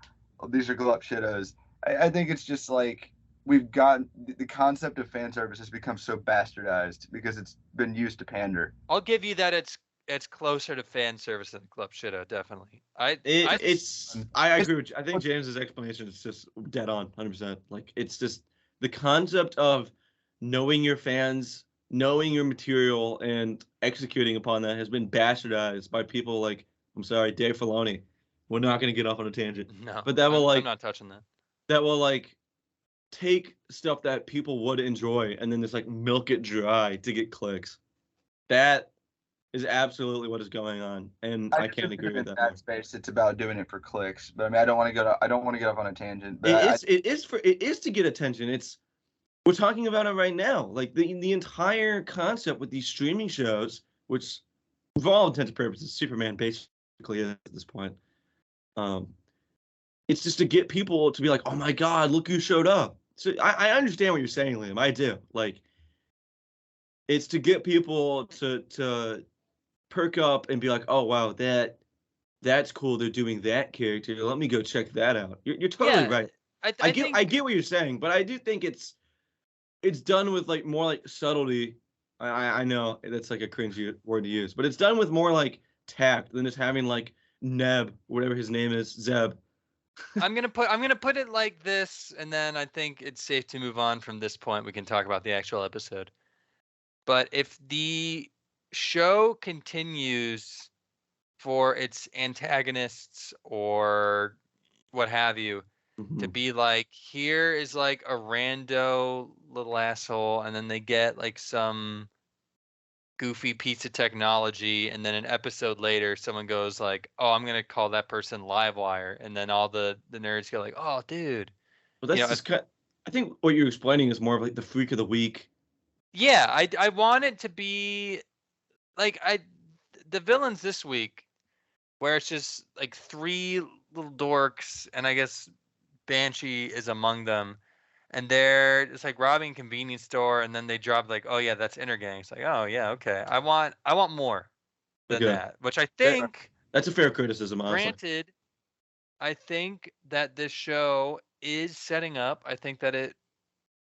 these are glup shitos, I think it's just like we've got the concept of fan service has become so bastardized because it's been used to pander. I'll give you that it's closer to fan service than Club Shido, definitely. I agree with you. I think James's explanation is just dead on, 100%. Like it's just the concept of knowing your fans, knowing your material, and executing upon that has been bastardized by people like, I'm sorry, Dave Filoni. We're not going to get off on a tangent, no, but that will I'm not touching that. That will like take stuff that people would enjoy and then just like milk it dry to get clicks. That is absolutely what is going on, and I can't agree with that. That space, it's about doing it for clicks. But I mean, I don't want to get off on a tangent. But it is to get attention. We're talking about it right now. Like the entire concept with these streaming shows, which for all intents and purposes, Superman basically is at this point. It's just to get people to be like, oh my God, look who showed up. So I understand what you're saying, Liam. I do. Like it's to get people to perk up and be like, oh wow, that's cool. They're doing that character. Let me go check that out. You're totally Yeah, right. I get think what you're saying, but I do think it's done with like more like subtlety. I know that's like a cringy word to use, but it's done with more like tact than just having like Neb, whatever his name is, Zeb. I'm gonna put it like this, and then I think it's safe to move on from this point. We can talk about the actual episode. But if the show continues for its antagonists or what have you to Mhm. be like, here is like a rando little asshole, and then they get like some goofy piece of technology, and then an episode later someone goes like, oh, I'm gonna call that person Livewire, and then all the nerds go like, oh dude, But you that's know, just kind. I think what you're explaining is more of like the freak of the week. yeah, I want it to be like the villains this week where it's just like three little dorks, and I guess Banshee is among them, and they're it's like robbing a convenience store, and then they drop like, oh yeah, that's Intergang. It's like, oh yeah, okay, I want more than Okay, that, which I that, think, that's a fair criticism, honestly. granted, I think that this show is setting up. I think that it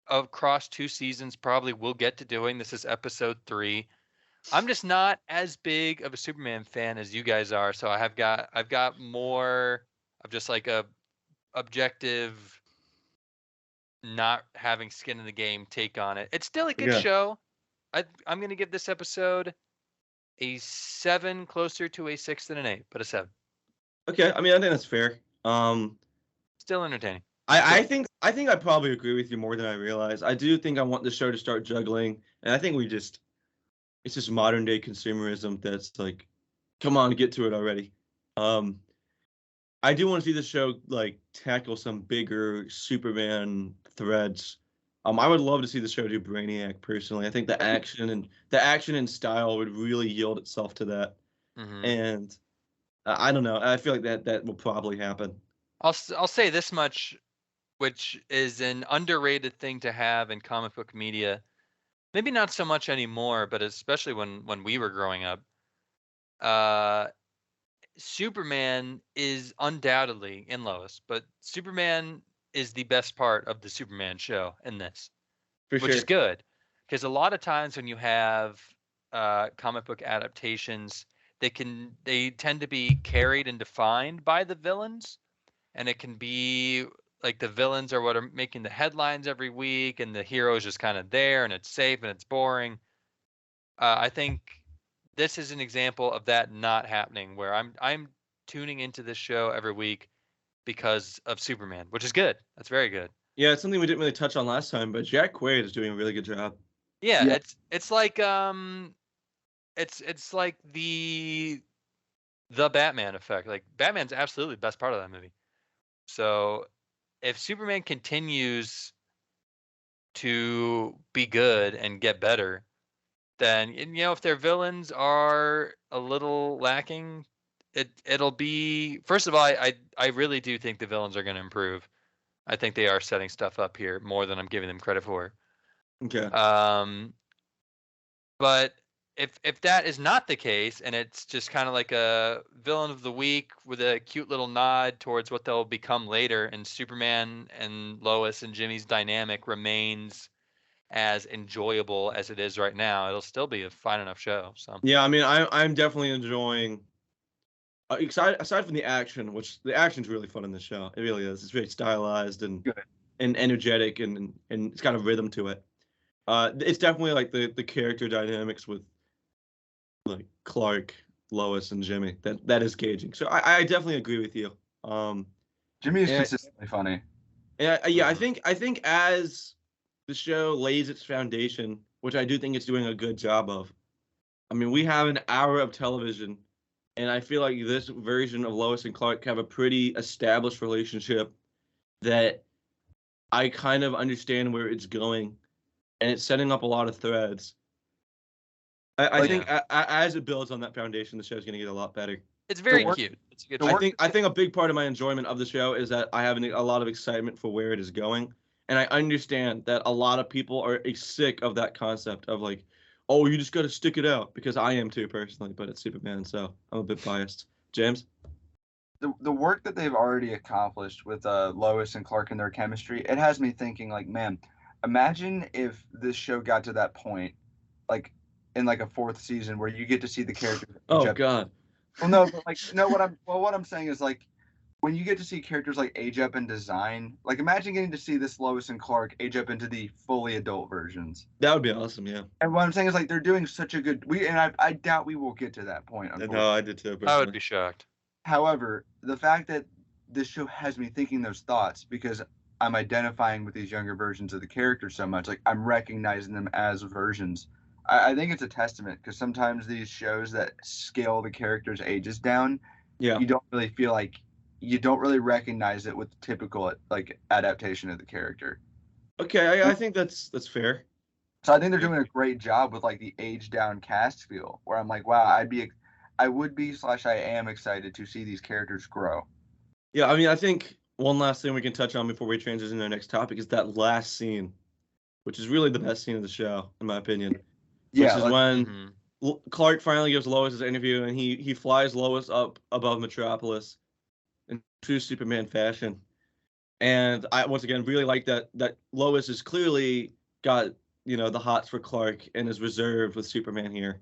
across 2 seasons probably will get to doing this is episode 3. I'm just not as big of a Superman fan as you guys are, so I've got more of just like a objective, not having skin in the game take on it. It's still a good Yeah. show. I'm gonna give this episode a 7, closer to a 6 than an 8, but a 7. Okay, I mean, I think that's fair. Still entertaining. I think I probably agree with you more than I realize. I do think I want the show to start juggling, and I think it's just modern day consumerism that's like, come on, get to it already. Um, I do want to see the show like tackle some bigger Superman threads. I would love to see the show do Brainiac personally. I think the action and style would really yield itself to that. Hmm. And I don't know. I feel like that will probably happen. I'll say this much, which is an underrated thing to have in comic book media. Maybe not so much anymore, but especially when we were growing up. Uh, Superman is undoubtedly in Lois, but Superman is the best part of the Superman show in this, For which sure. is good. Because a lot of times when you have comic book adaptations, they tend to be carried and defined by the villains, and it can be like the villains are what are making the headlines every week, and the hero is just kind of there, and it's safe and it's boring. I think this is an example of that not happening, where I'm tuning into this show every week because of Superman, which is good. That's very good. Yeah, it's something we didn't really touch on last time, but Jack Quaid is doing a really good job. Yeah, Yeah. it's like it's like the Batman effect. Like Batman's absolutely the best part of that movie. So if Superman continues to be good and get better, then if their villains are a little lacking, it'll be, first of all, I really do think the villains are going to improve. I think they are setting stuff up here more than I'm giving them credit for. Okay. But if that is not the case, and it's just kind of like a villain of the week with a cute little nod towards what they'll become later, and Superman and Lois and Jimmy's dynamic remains as enjoyable as it is right now, it'll still be a fine enough show. So Yeah, I mean, I'm definitely enjoying. Aside from the action, which the action's really fun in the show, it really is. It's very stylized and Good. and energetic, and it's got a rhythm to it. It's definitely like the character dynamics with like Clark, Lois, and Jimmy. That is gauging. So I definitely agree with you. Jimmy is and- consistently funny. And yeah, Mhm. I think as the show lays its foundation, which I do think it's doing a good job of. I mean, we have an hour of television, and I feel like this version of Lois and Clark have a pretty established relationship that I kind of understand where it's going, and it's setting up a lot of threads. I think as it builds on that foundation, the show's going to get a lot better. It's very work- cute. It's a good the show. work- I think a big part of my enjoyment of the show is that I have a lot of excitement for where it is going, and I understand that a lot of people are sick of that concept of like, oh, you just got to stick it out, because I am too personally, but it's Superman, so I'm a bit biased. James? The work that they've already accomplished with Lois and Clark and their chemistry, it has me thinking like, man, imagine if this show got to that point, like in like a fourth season where you get to see the characters. Oh God. Well, no, but like no, what I'm saying is like when you get to see characters like age up in design, like imagine getting to see this Lois and Clark age up into the fully adult versions. That would be awesome, yeah. And what I'm saying is like they're doing such a good I doubt we will get to that point. No, I did too. Personally. I would be shocked. However, the fact that this show has me thinking those thoughts because I'm identifying with these younger versions of the characters so much, like I'm recognizing them as versions. I think it's a testament because sometimes these shows that scale the characters' ages down, yeah, you don't really feel like you don't really recognize it with the typical like adaptation of the character. Okay, I think that's fair. So I think they're doing a great job with like the age down cast feel, where I'm like, wow, I would be / I am excited to see these characters grow. Yeah, I mean, I think one last thing we can touch on before we transition to the next topic is that last scene, which is really the best scene of the show, in my opinion. Yeah, which is when Clark finally gives Lois his interview, and he flies Lois up above Metropolis in true Superman fashion. And I once again really like that Lois has clearly got the hots for Clark and is reserved with Superman here,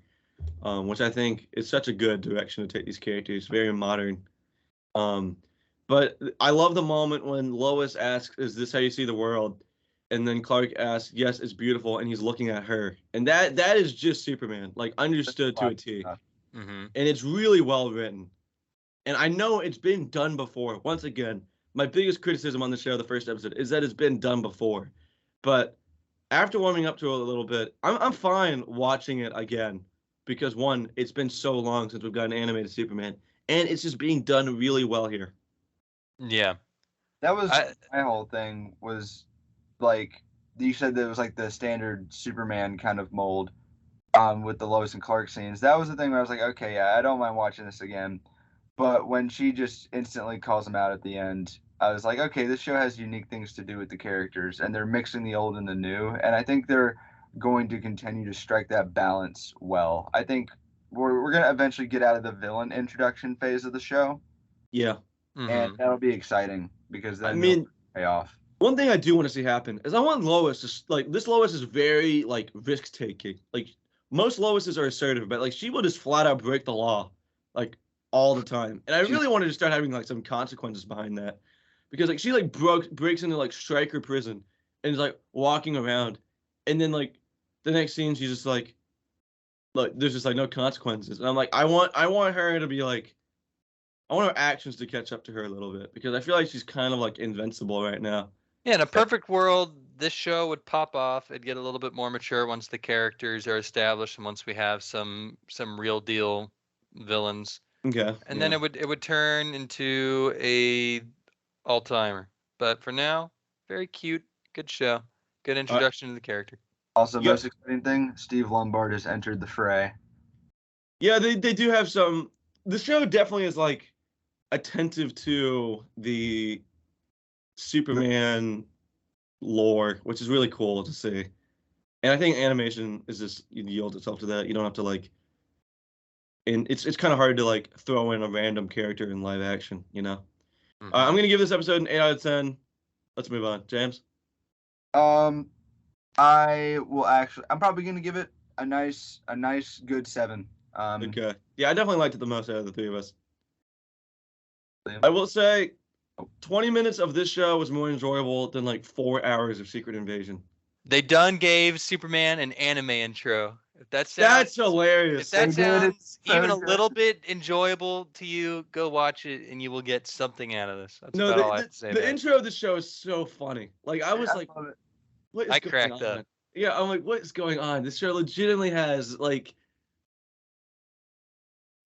which I think is such a good direction to take these characters. Very modern. But I love the moment when Lois asks, "Is this how you see the world?" And then Clark asks, "Yes, it's beautiful," and he's looking at her. And that is just Superman, like understood to a T. And it's really well written. And I know it's been done before. Once again, my biggest criticism on the show, the first episode, is that it's been done before. But after warming up to it a little bit, I'm fine watching it again. Because one, it's been so long since we've got an animated Superman. And it's just being done really well here. Yeah. That was my whole thing was like you said that it was like the standard Superman kind of mold with the Lois and Clark scenes. That was the thing where I was like, okay, yeah, I don't mind watching this again. But when she just instantly calls him out at the end, I was like, okay, this show has unique things to do with the characters, and they're mixing the old and the new, and I think they're going to continue to strike that balance well. I think we're going to eventually get out of the villain introduction phase of the show. Yeah. And that'll be exciting because then it'll pay off. One thing I do want to see happen is I want Lois to, like, this Lois is very, like, risk-taking. Like, most Loises are assertive, but, like, she will just flat out break the law, like, all the time. And I really wanted to start having, like, some consequences behind that. Because, like, she, like, breaks into, like, Stryker prison and is, like, walking around. And then, like, the next scene, she's just, like, there's just, like, no consequences. And I'm like, I want her to be, like, I want her actions to catch up to her a little bit. Because I feel like she's kind of, like, invincible right now. Yeah, in a perfect world, this show would pop off. It'd get a little bit more mature once the characters are established and once we have some real deal villains. Okay. And then it would turn into a all-timer. But for now, very cute, good show, good introduction to the character. Also, most exciting thing, Steve Lombard has entered the fray. Yeah, they do have some. The show definitely is like attentive to the Superman lore, which is really cool to see. And I think animation is just yields itself to that. You don't have to like, and it's kind of hard to like throw in a random character in live action, you know. I'm gonna give this episode an 8 out of 10. Let's move on, James. I will actually. I'm probably gonna give it a nice good 7. Okay. Yeah, I definitely liked it the most out of the three of us. I will say 20 minutes of this show was more enjoyable than like 4 hours of Secret Invasion. They done gave Superman an anime intro. If that's hilarious. If that sounds even a little bit enjoyable to you, go watch it and you will get something out of this. That's all I have to say. The intro of the show is so funny. Like I was like, what is I going cracked on? up. Yeah, I'm like, what is going on? This show legitimately has like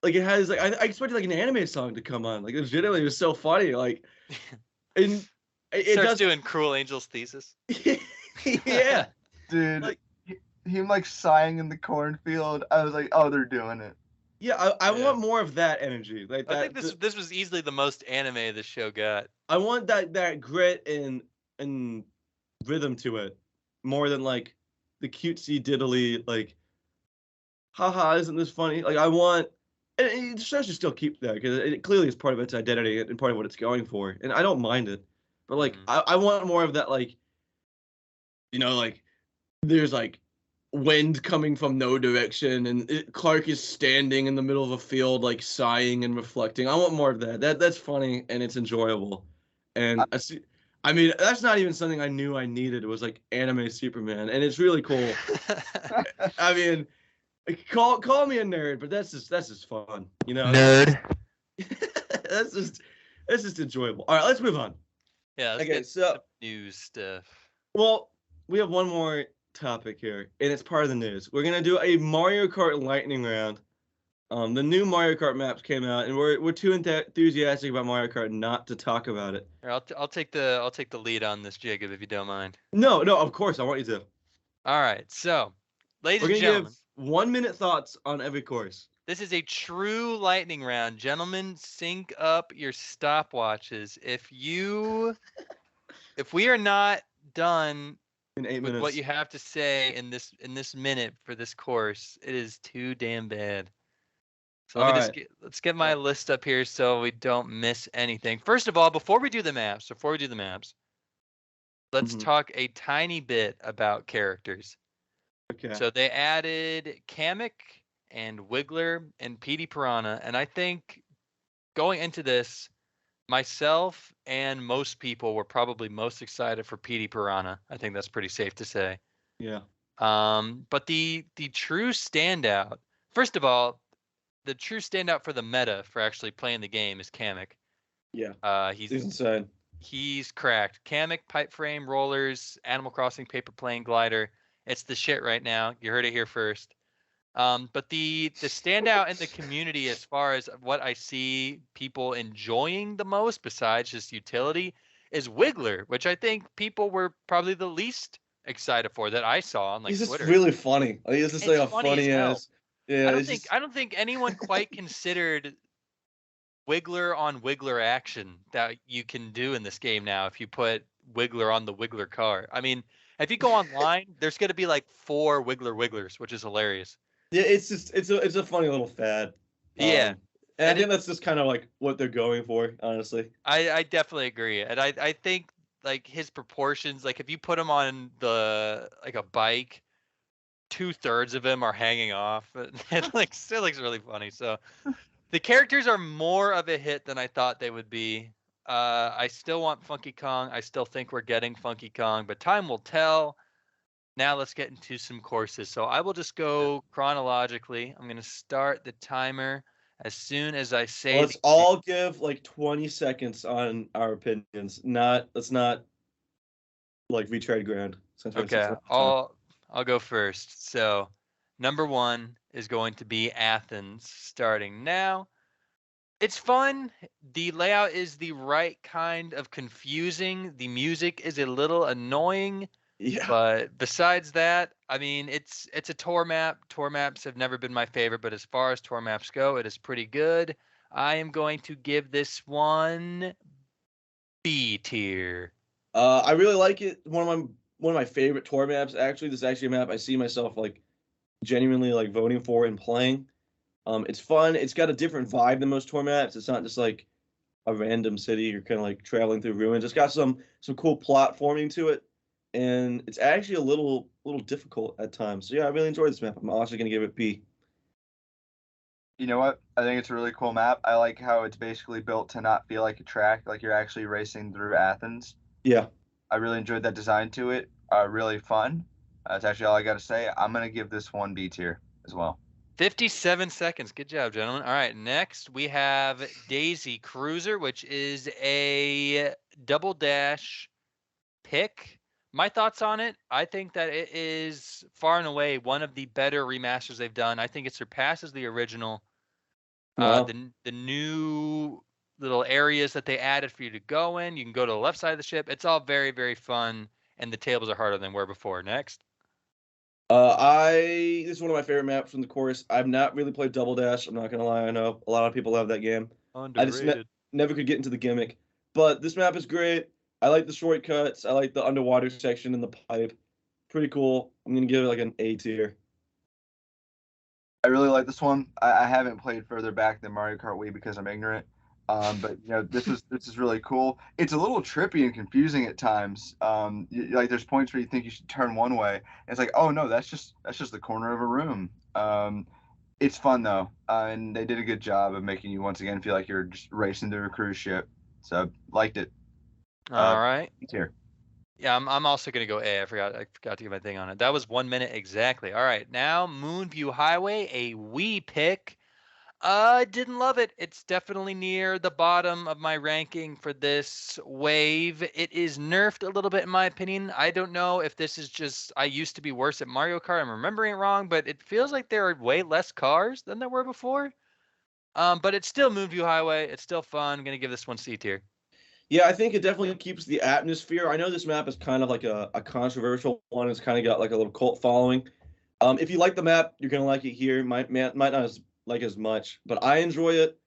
it has like I expected like an anime song to come on. Like legitimately, it was so funny. Like, and it starts doing Cruel Angel's Thesis. Yeah, dude. Like, him like sighing in the cornfield. I was like, oh, they're doing it. Yeah, I want more of that energy. Like I think this was easily the most anime this show got. I want that grit and rhythm to it more than like the cutesy diddly like haha, isn't this funny? Like I want, and it should still keep that because it clearly is part of its identity and part of what it's going for, and I don't mind it. But like Mhm. I want more of that, like like there's like wind coming from no direction, and Clark is standing in the middle of a field, like sighing and reflecting. I want more of that. That's funny and it's enjoyable. And I see. I mean, that's not even something I knew I needed. It was like anime Superman, and it's really cool. I mean, call me a nerd, but that's just fun. Nerd. That's just that's just enjoyable. All right, let's move on. Yeah, let's Okay, get so some news stuff. well, we have one more topic here, and it's part of the news. We're gonna do a Mario Kart lightning round. The new Mario Kart maps came out, and we're too enthusiastic about Mario Kart not to talk about it. Here, I'll take the lead on this, Jacob, if you don't mind. No, no, of course I want you to. All right, so, ladies We're and gonna gentlemen, give 1 minute thoughts on every course. this is a true lightning round. Gentlemen, sync up your stopwatches. If we are not done In 8 with what minutes. you have to say in this minute for this course, it is too damn bad. So All let me right. let's get my list up here so we don't miss anything. First of all, before we do the maps, let's talk a tiny bit about characters. Okay. So they added Kamek and Wiggler and Petey Piranha, and I think going into this, myself and most people were probably most excited for Petey Piranha. I think that's pretty safe to say. Yeah. But the true standout, first of all, the true standout for the meta for actually playing the game is Kamek. Yeah. He's insane. He's cracked. Kamek, pipe frame, rollers, Animal Crossing, paper plane, glider. It's the shit right now. You heard it here first. But the standout in the community as far as what I see people enjoying the most besides just utility is Wiggler, which I think people were probably the least excited for that I saw on like He's just Twitter. really funny. Like, he's just It's like a funny as funny hell. ass. Yeah. I don't think anyone quite considered Wiggler on Wiggler action that you can do in this game now if you put Wiggler on the Wiggler car. I mean, if you go online, there's going to be like 4 Wigglers, which is hilarious. Yeah, it's a funny little fad. Yeah. And I And think that's just kind of like what they're going for, honestly. I definitely agree. And I think like his proportions, like if you put him on like a bike, 2/3 of him are hanging off. It still looks really funny. So the characters are more of a hit than I thought they would be. I still want Funky Kong. I still think we're getting Funky Kong, but time will tell. Now let's get into some courses. So I will just go chronologically. I'm going to start the timer as soon as I say Let's all give like 20 seconds on our opinions. Let's not like retread ground. Okay, I'll go first. So, number 1 is going to be Athens starting now. It's fun. The layout is the right kind of confusing. The music is a little annoying. Yeah. But besides that, I mean, it's a tour map. Tour maps have never been my favorite, but as far as tour maps go, it is pretty good. I am going to give this one B tier. I really like it. One of my favorite tour maps. Actually, this is actually a map I see myself like genuinely like voting for and playing. It's fun. It's got a different vibe than most tour maps. It's not just like a random city. You're kind of like traveling through ruins. It's got some cool platforming to it, and it's actually a little difficult at times. So yeah, I really enjoyed this map. I'm also gonna give it B. You know what? I think it's a really cool map. I like how it's basically built to not feel like a track, like you're actually racing through Athens. Yeah. I really enjoyed that design to it. Really fun. That's actually all I got to say. I'm going to give this one B tier as well. 57 seconds. Good job, gentlemen. All right, next we have Daisy Cruiser, which is a double dash pick. My thoughts on it, I think that it is far and away one of the better remasters they've done. I think it surpasses the original. Wow. The new little areas that they added for you to go in. You can go to the left side of the ship. It's all very, very fun, and the tables are harder than were before. Next. This is one of my favorite maps from the course. I've not really played Double Dash. I'm not gonna lie. I know a lot of people love that game. I just never could get into the gimmick. But this map is great. I like the shortcuts. I like the underwater section and the pipe. Pretty cool. I'm gonna give it like an A tier. I really like this one. I haven't played further back than Mario Kart Wii because I'm ignorant. But this is really cool. It's a little trippy and confusing at times. Like there's points where you think you should turn one way, and it's like, oh no, that's just the corner of a room. It's fun though, and they did a good job of making you once again feel like you're just racing through a cruise ship. So liked it. All right. Here. Yeah, I'm also gonna go A. I forgot to get my thing on it. That was 1 minute exactly. All right, now Moonview Highway, a Wii pick. Didn't love it. It's definitely near the bottom of my ranking for this wave. It is nerfed a little bit in my opinion. I don't know if this is just I used to be worse at Mario Kart. I'm remembering it wrong, but it feels like there are way less cars than there were before. But it's still Moonview Highway. It's still fun. I'm gonna give this one C tier. Yeah, I think it definitely keeps the atmosphere. I know this map is kind of like a controversial one. It's kind of got like a little cult following. If you like the map, you're gonna like it here. Might not like as much, but I enjoy it.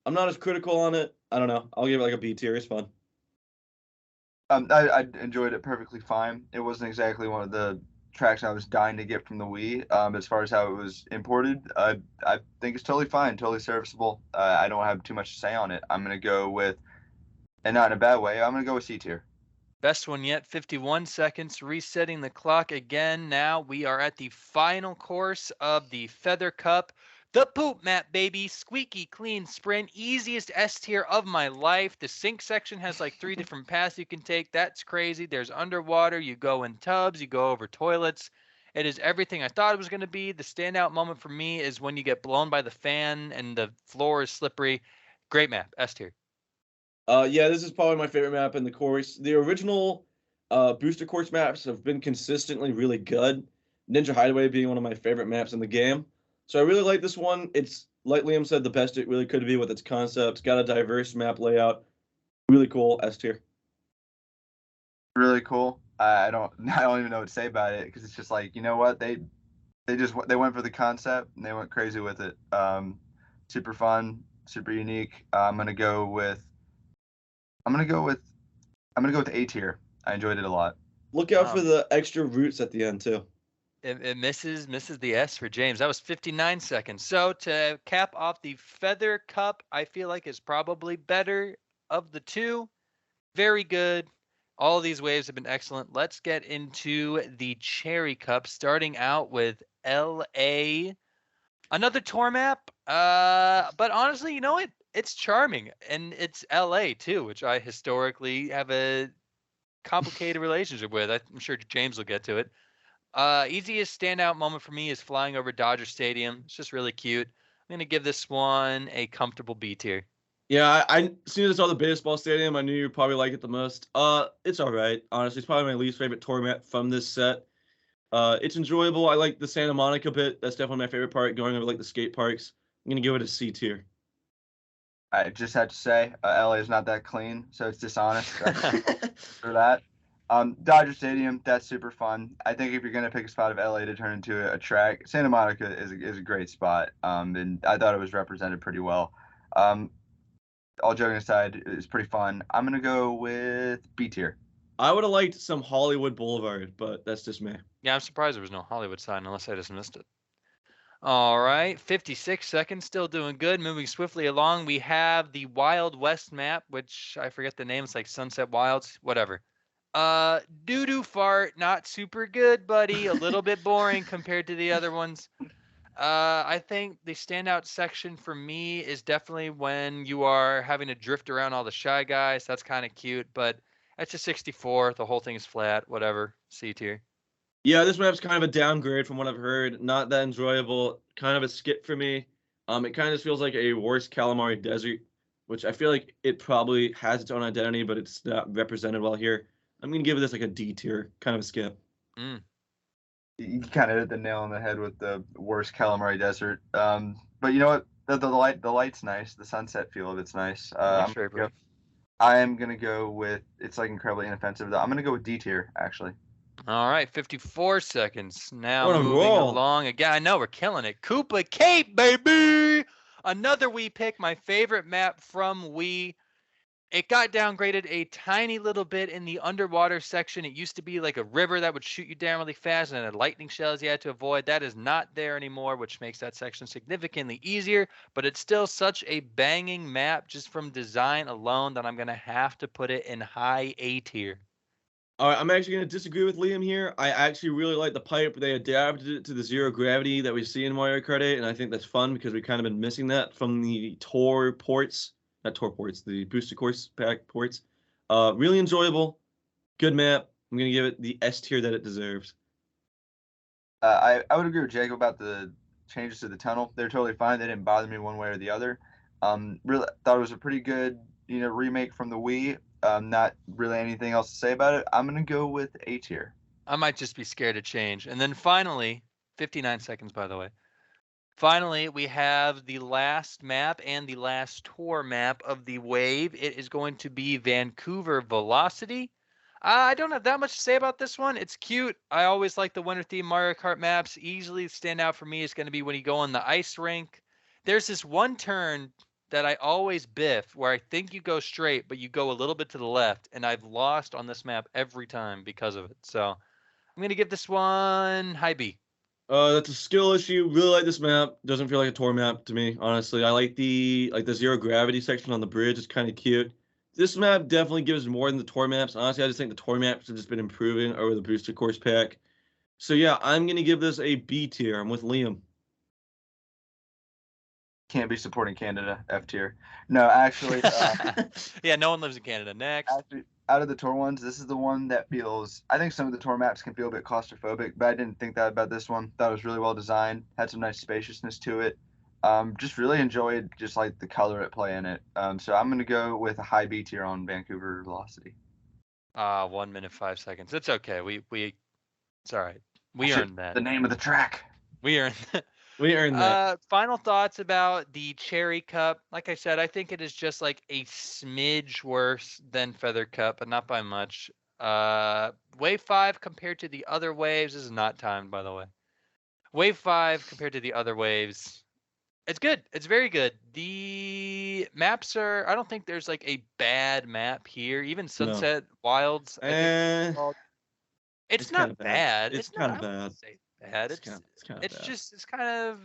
I'm not as critical on it. I don't know. I'll give it like a B tier. It's fun. I enjoyed it perfectly fine. It wasn't exactly one of the tracks I was dying to get from the Wii. As far as how it was imported, I think it's totally fine, totally serviceable. I don't have too much to say on it. I'm gonna go with, and not in a bad way. I'm gonna go with C tier. Best one yet, 51 seconds, resetting the clock again. Now we are at the final course of the Feather Cup. The poop map, baby. Squeaky, clean sprint. Easiest S tier of my life. The sink section has like 3 different paths you can take. That's crazy. There's underwater. You go in tubs. You go over toilets. It is everything I thought it was going to be. The standout moment for me is when you get blown by the fan and the floor is slippery. Great map. S tier. Yeah, this is probably my favorite map in the course. The original booster course maps have been consistently really good. Ninja Hideaway being one of my favorite maps in the game. So I really like this one. It's, like Liam said, the best it really could be with its concept. It's got a diverse map layout. Really cool. S tier. Really cool. I don't I don't even know what to say about it because it's just like, you know what, they went for the concept and they went crazy with it. Super fun, super unique. I'm gonna go with A tier. I enjoyed it a lot. Look out for the extra roots at the end too. It misses the S for James. That was 59 seconds. So to cap off the Feather Cup, I feel like is probably better of the two. Very good. All of these waves have been excellent. Let's get into the Cherry Cup, starting out with LA. Another tour map. But honestly, you know what? It's charming. And it's LA too, which I historically have a complicated relationship with. I'm sure James will get to it. Easiest standout moment for me is flying over Dodger Stadium. It's just really cute. I'm gonna give this one a comfortable B tier. Yeah, I as soon as I saw the baseball stadium, I knew you'd probably like it the most. It's all right. Honestly, it's probably my least favorite tour map from this set. It's enjoyable. I like the Santa Monica bit. That's definitely my favorite part, going over like the skate parks. I'm gonna give it a C tier. I just had to say, LA is not that clean, so it's dishonest for that. Dodger Stadium, that's super fun. I think if you're gonna pick a spot of LA to turn into a track, Santa Monica is a great spot. And I thought it was represented pretty well. All joking aside, it's pretty fun. I'm gonna go with B tier. I would have liked some Hollywood Boulevard, but that's just me. Yeah, I'm surprised there was no Hollywood sign unless I just missed it. All right, 56 seconds, still doing good. Moving swiftly along, we have the Wild West map, which I forget the name. It's like Sunset Wilds, whatever. Doo-doo fart, not super good, buddy. A little bit boring compared to the other ones. I think the standout section for me is definitely when you are having to drift around all the Shy Guys. That's kind of cute, but that's a 64. The whole thing is flat, whatever. C tier. Yeah, this map's kind of a downgrade from what I've heard. Not that enjoyable. Kind of a skip for me. It kind of feels like a worse Calamari Desert, which I feel like it probably has its own identity, but it's not represented well here. I'm gonna give this like a D tier, kind of a skip. You kind of hit the nail on the head with the worst Calamari Desert. But you know what? The light's nice. The sunset feel of it's nice. I am gonna go with, it's like incredibly inoffensive though. I'm gonna go with D tier actually. All right, 54 seconds. Now What a moving roll. along again. I know we're killing it. Koopa Cape, baby. Another Wii pick, my favorite map from Wii. It got downgraded a tiny little bit in the underwater section. It used to be like a river that would shoot you down really fast and had lightning shells you had to avoid. That is not there anymore, which makes that section significantly easier, but it's still such a banging map just from design alone that I'm going to have to put it in high A tier. All right, I'm actually going to disagree with Liam here. I actually really like the pipe. They adapted it to the zero gravity that we see in Mario Kart 8, and I think that's fun because we've kind of been missing that from the tour ports. Not tour ports, the booster course pack ports. Really enjoyable. Good map. I'm going to give it the S tier that it deserves. I would agree with Jacob about the changes to the tunnel. They're totally fine. They didn't bother me one way or the other. Really thought it was a pretty good, remake from the Wii. Not really anything else to say about it. I'm gonna go with A tier. I might just be scared to change. And then finally, 59 seconds, by the way. Finally, we have the last map and the last tour map of the wave. It is going to be Vancouver Velocity. I don't have that much to say about this one. It's cute. I always like the winter theme Mario Kart maps. Easily stand out for me is going to be when you go on the ice rink. There's this one turn that I always biff where I think you go straight, but you go a little bit to the left, and I've lost on this map every time because of it. So I'm going to give this one high B. That's a skill issue. Really like this map. Doesn't feel like a tour map to me, honestly. I like the zero gravity section on the bridge. It's kind of cute. This map definitely gives more than the tour maps. Honestly, I just think the tour maps have just been improving over the booster course pack. So yeah, I'm gonna give this a B tier. I'm with Liam. Can't be supporting Canada. F tier. No, actually, Yeah, no one lives in Canada. Next. actually, out of the tour ones, this is the one that feels. I think some of the tour maps can feel a bit claustrophobic, but I didn't think that about this one. Thought it was really well designed. Had some nice spaciousness to it. Just really enjoyed just like the color at play in it. So I'm gonna go with a high B tier on Vancouver Velocity. 1 minute 5 seconds. It's okay. It's all right. We earned that. The name of the track. We earned that. We earned that. Final thoughts about the Cherry Cup. Like I said, I think it is just like a smidge worse than Feather Cup, but not by much. Wave 5 compared to the other waves, this is not timed, by the way. Wave 5 compared to the other waves, it's good. It's very good. The maps are, I don't think there's like a bad map here. Even Sunset Wilds, I think it's called. It's not bad. It's not, kind of I wouldn't bad. say bad. It's kind of It's bad. just it's kind of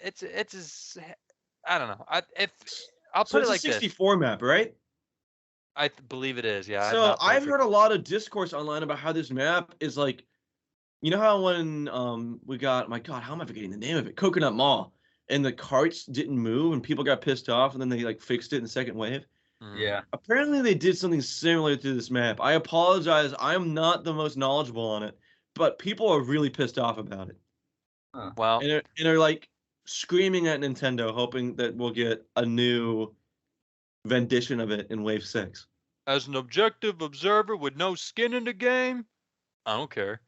it's I don't know. I'll So put it it's like a 64 map, right? this. I believe it is. Yeah. So I've heard a lot of discourse online about how this map is like, you know how when we got, my God, how am I forgetting the name of it? Coconut Mall, and the carts didn't move and people got pissed off and then they like fixed it in the second wave. Yeah. Apparently they did something similar to this map. I apologize. I'm not the most knowledgeable on it, but people are really pissed off about it. Well, And they're like screaming at Nintendo, hoping that we'll get a new rendition of it in Wave 6. as an objective observer with no skin in the game, I don't care.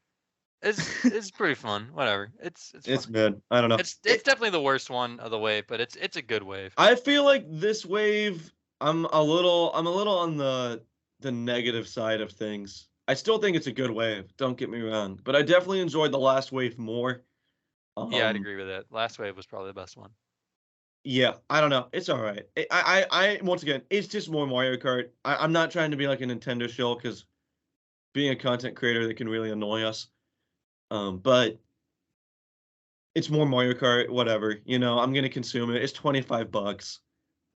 It's pretty fun. Whatever. It's It's fun. bad. I don't know. It's definitely the worst one of the wave, but it's a good wave. I feel like this wave, I'm a little on the negative side of things. I still think it's a good wave. Don't get me wrong, but I definitely enjoyed the last wave more. Yeah, I'd agree with that. Last wave was probably the best one. Yeah, I don't know. It's all right. I once again, it's just more Mario Kart. I'm not trying to be like a Nintendo shill because being a content creator, that can really annoy us. But it's more Mario Kart, whatever. I'm gonna consume it. It's $25.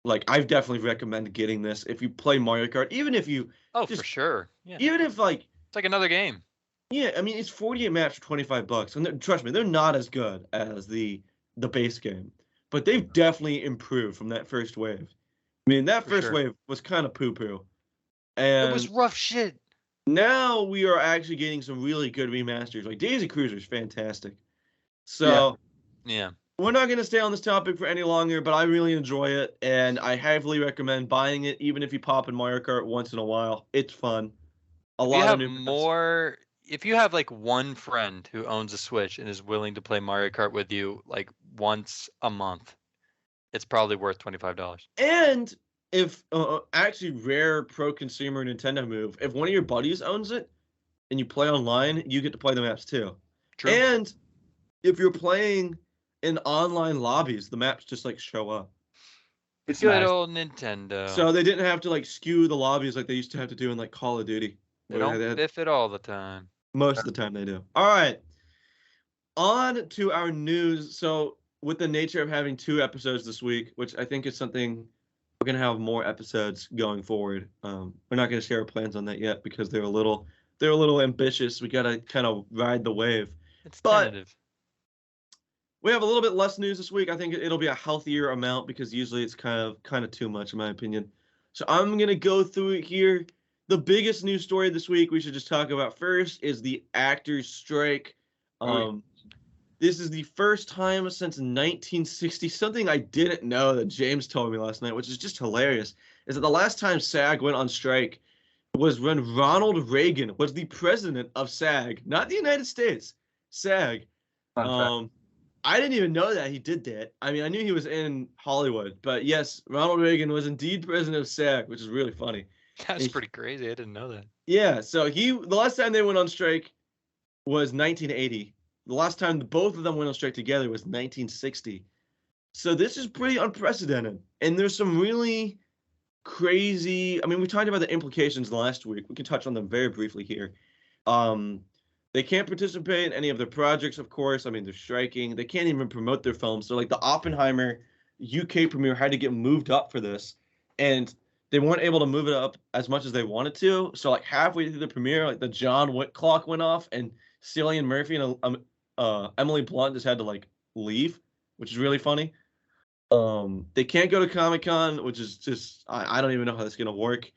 Like, I've definitely recommend getting this if you play Mario Kart, even if you Oh, for sure. Yeah. even if like It's like another game. yeah, I mean it's 48 maps for $25, and trust me, they're not as good as the base game, but they've definitely improved from that first wave. I mean, that For first sure. wave was kind of poo-poo, It and was rough shit. now we are actually getting some really good remasters. Like Daisy Cruiser is fantastic. So Yeah. we're not going to stay on this topic for any longer, but I really enjoy it, and I heavily recommend buying it, even if you pop in Mario Kart once in a while. It's fun. A If you lot of have new maps. more, if you have like one friend who owns a Switch and is willing to play Mario Kart with you like once a month, it's probably worth $25. And if actually rare pro consumer Nintendo move, if one of your buddies owns it and you play online, you get to play the maps too. True. And if you're playing in online lobbies, the maps just like show up. It's Good nice. old Nintendo. So they didn't have to like skew the lobbies like they used to have to do in like Call of Duty. They where don't had- biff it all the time. Most of the time they do. All right. On to our news. So with the nature of having 2 episodes this week, which I think is something we're gonna have more episodes going forward. We're not gonna share our plans on that yet because they're a little ambitious. We gotta kind of ride the wave. It's But tentative. we have a little bit less news this week. I think it'll be a healthier amount because usually it's kind of too much in my opinion. So I'm gonna go through it here. The biggest news story this week we should just talk about first is the actors' strike. This is the first time since 1960. Something I didn't know that James told me last night, which is just hilarious, is that the last time SAG went on strike was when Ronald Reagan was the president of SAG, not the United States, SAG. Fun fact. I didn't even know that he did that. I mean, I knew he was in Hollywood, but yes, Ronald Reagan was indeed president of SAG, which is really funny. That's pretty crazy. I didn't know that. Yeah, so the last time they went on strike was 1980. The last time both of them went on strike together was 1960. So this is pretty unprecedented. And there's some really crazy, I mean, we talked about the implications last week. We can touch on them very briefly here. They can't participate in any of their projects, of course. I mean, they're striking. They can't even promote their films. So like the Oppenheimer UK premiere had to get moved up for this. And they weren't able to move it up as much as they wanted to. So like halfway through the premiere, like the John Wick clock went off and Cillian Murphy and Emily Blunt just had to like leave, which is really funny. They can't go to Comic-Con, which is just I don't even know how that's gonna work.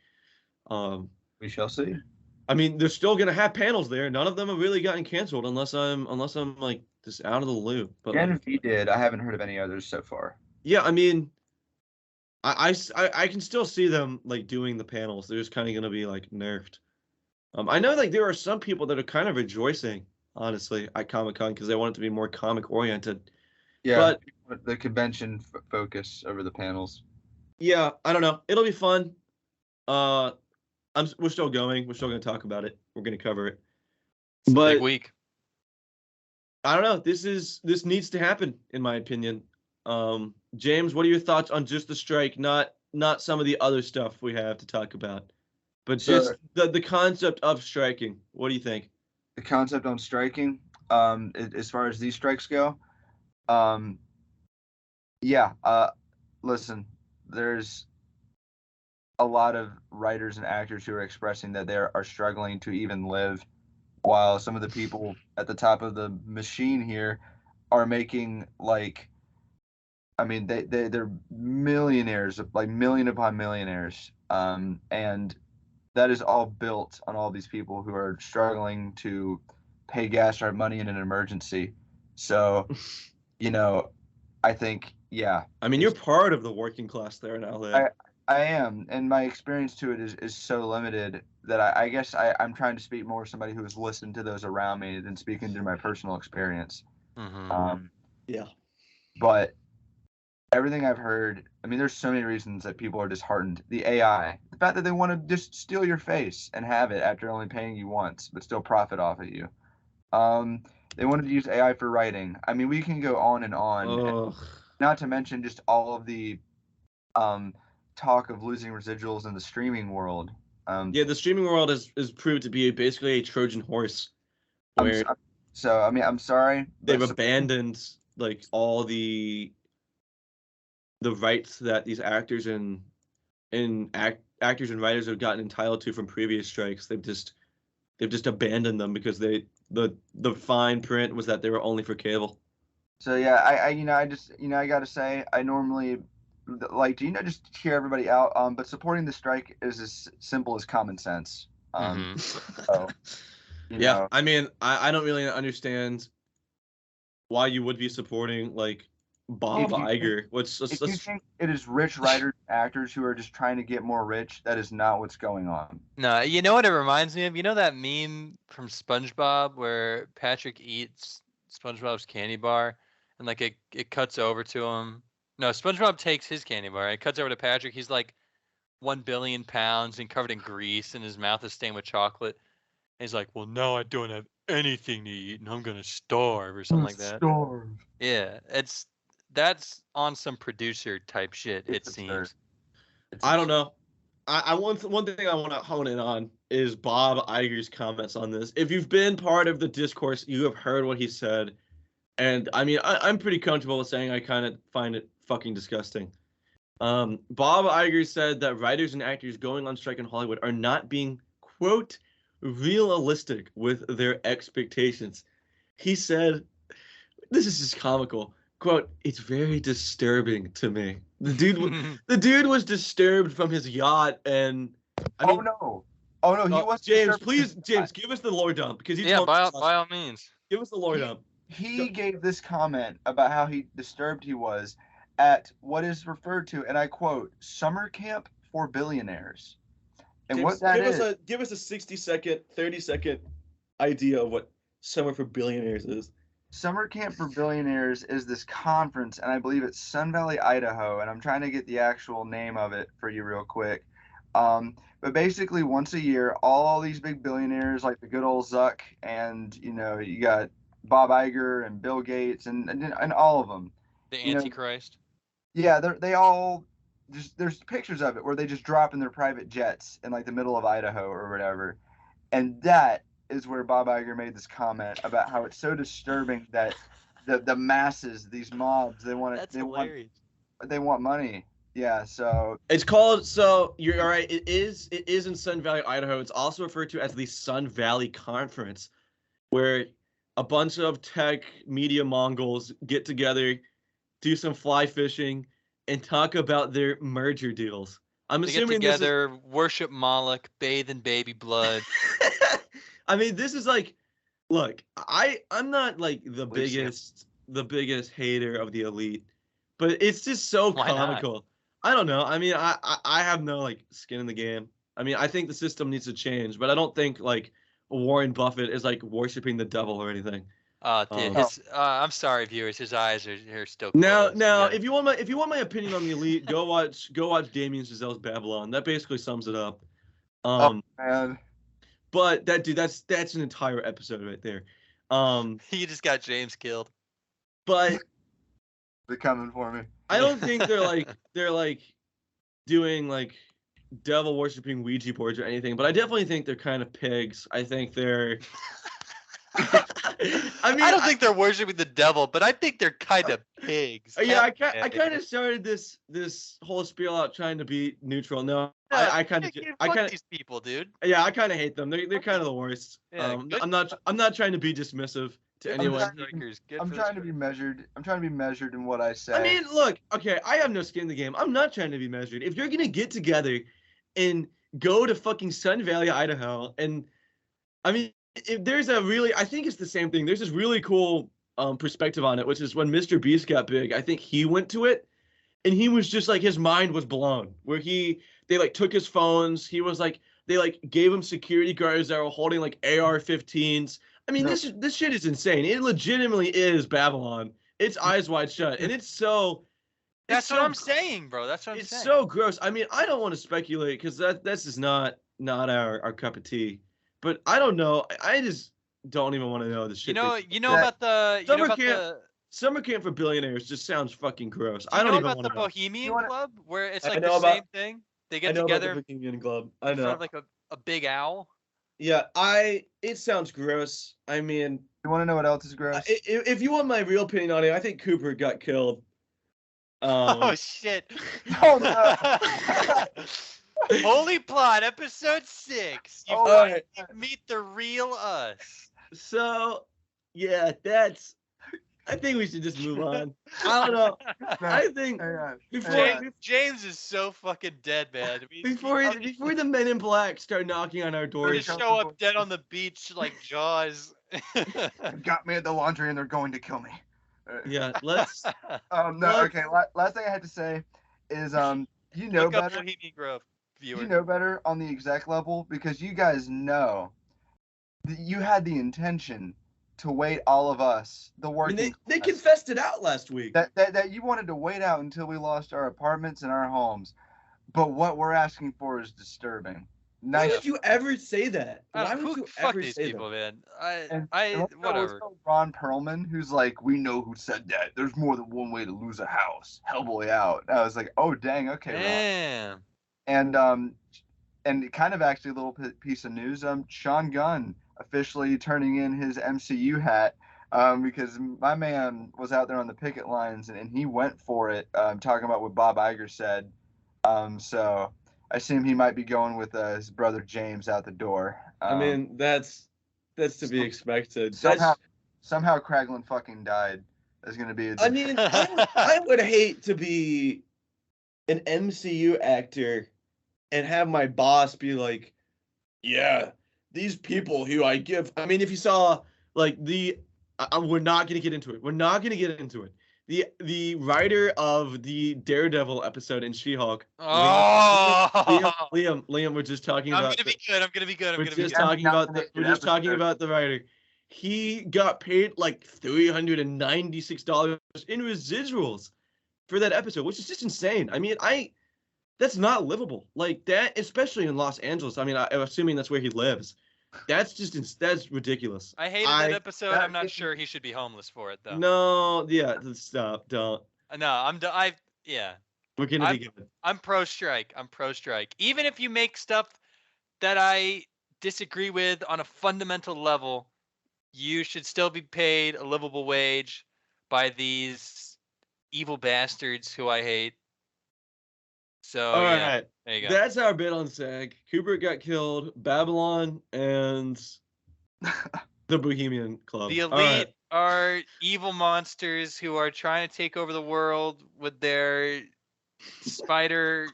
We shall see. I mean, they're still gonna have panels there. None of them have really gotten canceled unless I'm like just out of the loop. But Gen V did. I haven't heard of any others so far. yeah, I mean, I can still see them like doing the panels. They're just kind of gonna be like nerfed. I know like there are some people that are kind of rejoicing, honestly, at Comic-Con because they want it to be more comic oriented. Yeah, but the convention focus over the panels. Yeah, I don't know. It'll be fun. We're still going. We're still going to talk about it. We're going to cover it. It's But a big week. I don't know. This needs to happen, in my opinion. James, what are your thoughts on just the strike, not some of the other stuff we have to talk about, but just the concept of striking? What do you think? The concept on striking, as far as these strikes go, listen, there's a lot of writers and actors who are expressing that they are struggling to even live, while some of the people at the top of the machine here are making like, I mean, they're millionaires, like million upon millionaires, and that is all built on all these people who are struggling to pay gas or money in an emergency. So, I think, yeah. I mean, you're part of the working class there in LA. I am, and my experience to it is so limited that I guess I'm trying to speak more as somebody who has listened to those around me than speaking through my personal experience. Mm-hmm. Yeah. But everything I've heard, I mean, there's so many reasons that people are disheartened. The AI, the fact that they want to just steal your face and have it after only paying you once, but still profit off of you. They wanted to use AI for writing. I mean, we can go on and on. And not to mention just all of the talk of losing residuals in the streaming world. The streaming world is proved to be basically a Trojan horse. Where I'm sorry. They've abandoned like all the rights that these actors and actors and writers have gotten entitled to from previous strikes. They've just abandoned them because the fine print was that they were only for cable. So yeah, I gotta say, I normally like to just hear everybody out. But supporting the strike is as simple as common sense. So, yeah, I mean, I don't really understand why you would be supporting like Bob Iger. If you think it is rich writers and actors who are just trying to get more rich, that is not what's going on. No, you know what it reminds me of? You know that meme from SpongeBob where Patrick eats SpongeBob's candy bar and like it cuts over to him? No, SpongeBob takes his candy bar and it cuts over to Patrick. He's like 1 billion pounds and covered in grease and his mouth is stained with chocolate. And he's like, well, now I don't have anything to eat and I'm going to starve or something like that. Starve. Yeah, That's on some producer type shit. It's It absurd. seems. I don't know. I one thing I want to hone in on is Bob Iger's comments on this. If you've been part of the discourse, you have heard what he said, and I mean, I'm pretty comfortable with saying I kind of find it fucking disgusting. Bob Iger said that writers and actors going on strike in Hollywood are not being, quote, realistic with their expectations. He said, this is just comical. Quote, it's very disturbing to me. The dude was disturbed from his yacht, and I mean, no, he was James, please, James, give us the lore dump because you Yeah, told by us all means. give us the lore dump. He gave this comment about how disturbed he was at what is referred to, and I quote, summer camp for billionaires. And James, what that is, give us a 60-second, 30-second idea of what Summer for Billionaires is. Summer Camp for Billionaires is this conference, and I believe it's Sun Valley, Idaho, and I'm trying to get the actual name of it for you real quick. But basically, once a year, all these big billionaires, like the good old Zuck, and you got Bob Iger and Bill Gates, and all of them. The Antichrist. Yeah, they all there's pictures of it where they just drop in their private jets in like the middle of Idaho or whatever, and that is where Bob Iger made this comment about how it's so disturbing that the masses, these mobs, they want money. Yeah, so it's called. So you're all right. It is in Sun Valley, Idaho. It's also referred to as the Sun Valley Conference, where a bunch of tech media Mongols get together, do some fly fishing, and talk about their merger deals. They get together, worship Moloch, bathe in baby blood. I mean, this is like, look, I'm not like the biggest hater of the elite, but it's just so comical. I don't know. I mean, I have no like skin in the game. I mean, I think the system needs to change, but I don't think like Warren Buffett is like worshiping the devil or anything. Dude, I'm sorry, viewers. His eyes are still closed. Now, if you want my opinion on the elite, go watch Damien Chazelle's Babylon. That basically sums it up. Oh man. But that's an entire episode right there. He just got James killed. But they're coming for me. I don't think they're like doing like devil worshipping Ouija boards or anything. But I definitely think they're kind of pigs. I think they're. I mean, I don't think they're worshiping the devil, but I think they're kind of pigs. Yeah, I kind of started this whole spiel out trying to be neutral. No, I kind of these people, dude. Yeah, I kind of hate them. They're kind of the worst. Yeah, I'm not trying to be dismissive to anyone. I'm trying to be measured. I'm trying to be measured in what I say. I mean, look, okay, I have no skin in the game. I'm not trying to be measured. If you're gonna get together and go to fucking Sun Valley, Idaho, and I mean. If there's I think it's the same thing. There's this really cool perspective on it, which is when Mr. Beast got big. I think he went to it, and he was just like his mind was blown. Where they like took his phones. He was like they like gave him security guards that were holding like AR-15s. I mean, this shit is insane. It legitimately is Babylon. It's eyes wide shut, and it's so. That's what I'm saying, bro. That's what I'm saying. It's so gross. I mean, I don't want to speculate because that's just not our cup of tea. But I don't know. I just don't even want to know the shit. Summer Camp for Billionaires just sounds fucking gross. I don't even want to know. About the Bohemian Club, where it's like the same thing. They get together. About the Bohemian Club. I know. In front of like a big owl. Yeah, it sounds gross. I mean, you want to know what else is gross? If you want my real opinion on it, I think Cooper got killed. Oh shit! Oh no. Holy Plot, episode 6. You meet the real us. So, yeah, I think we should just move on. I don't know. I think James is so fucking dead, man. Before the Men in Black start knocking on our doors, they show up dead on the beach like Jaws. Got me at the laundry and they're going to kill me. Yeah, let's. Okay. Last thing I had to say is you know better. Bohemian Grove. You know better on the exec level because you guys know that you had the intention to wait all of us, the working. I mean, they confessed it out last week. That you wanted to wait out until we lost our apartments and our homes. But what we're asking for is disturbing. Why nice. would you ever say that? Why would you fuck ever these say people, that? man? And Whatever. Ron Perlman, who's like, we know who said that. There's more than one way to lose a house. Hellboy out. I was like, oh dang, okay, Ron. Damn. And kind of actually a little piece of news. Sean Gunn officially turning in his MCU hat. Because my man was out there on the picket lines and he went for it. Talking about what Bob Iger said. So I assume he might be going with his brother James out the door. I mean, that's to be expected. Somehow Kraglin fucking died. There's gonna be. I mean, I would hate to be an MCU actor and have my boss be like, "Yeah, these people who I give." I mean, if you saw like we're not gonna get into it. We're not gonna get into it. The writer of the Daredevil episode in She-Hulk. Oh, Liam, we're just talking about. I'm gonna be good. We're just talking about the writer. He got paid like $396 in residuals for that episode, which is just insane. I mean, that's not livable. Like that, especially in Los Angeles. I mean, I'm assuming that's where he lives. That's ridiculous. I hated that episode. I'm not sure he should be homeless for it though. No, yeah, stop, don't. No, yeah. We're gonna be good. I'm pro strike. Even if you make stuff that I disagree with on a fundamental level, you should still be paid a livable wage by these evil bastards who I hate. So all yeah, right, there you go. That's our bit on SAG. Kubrick got killed. Babylon and the Bohemian Club. The elite are evil monsters who are trying to take over the world with their spider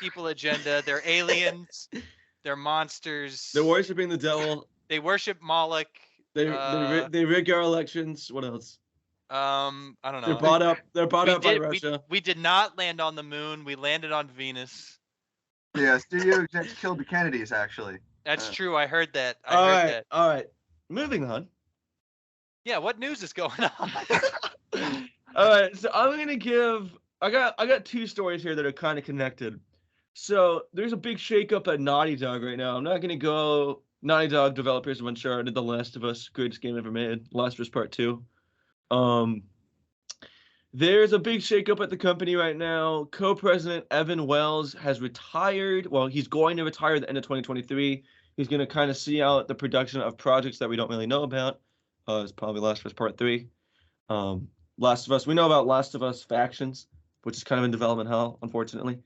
people agenda. They're aliens. They're monsters. They're worshiping the devil. They worship Moloch. They rig our elections. What else? I don't know. They're bought up by Russia. We did not land on the moon. We landed on Venus. Yeah, studio execs killed the Kennedys, actually. That's true. I heard that. All right. Moving on. Yeah, what news is going on? All right, so I'm gonna give. I got two stories here that are kind of connected. So there's a big shakeup at Naughty Dog right now. I'm not gonna go. Naughty Dog developers of Uncharted, The Last of Us, greatest game ever made. Last of Us Part 2. There's a big shakeup at the company right now. Co-president Evan Wells has retired. Well, he's going to retire at the end of 2023. He's going to kind of see out the production of projects that we don't really know about. It's probably Last of Us Part 3. Last of Us. We know about Last of Us Factions, which is kind of in development hell, unfortunately.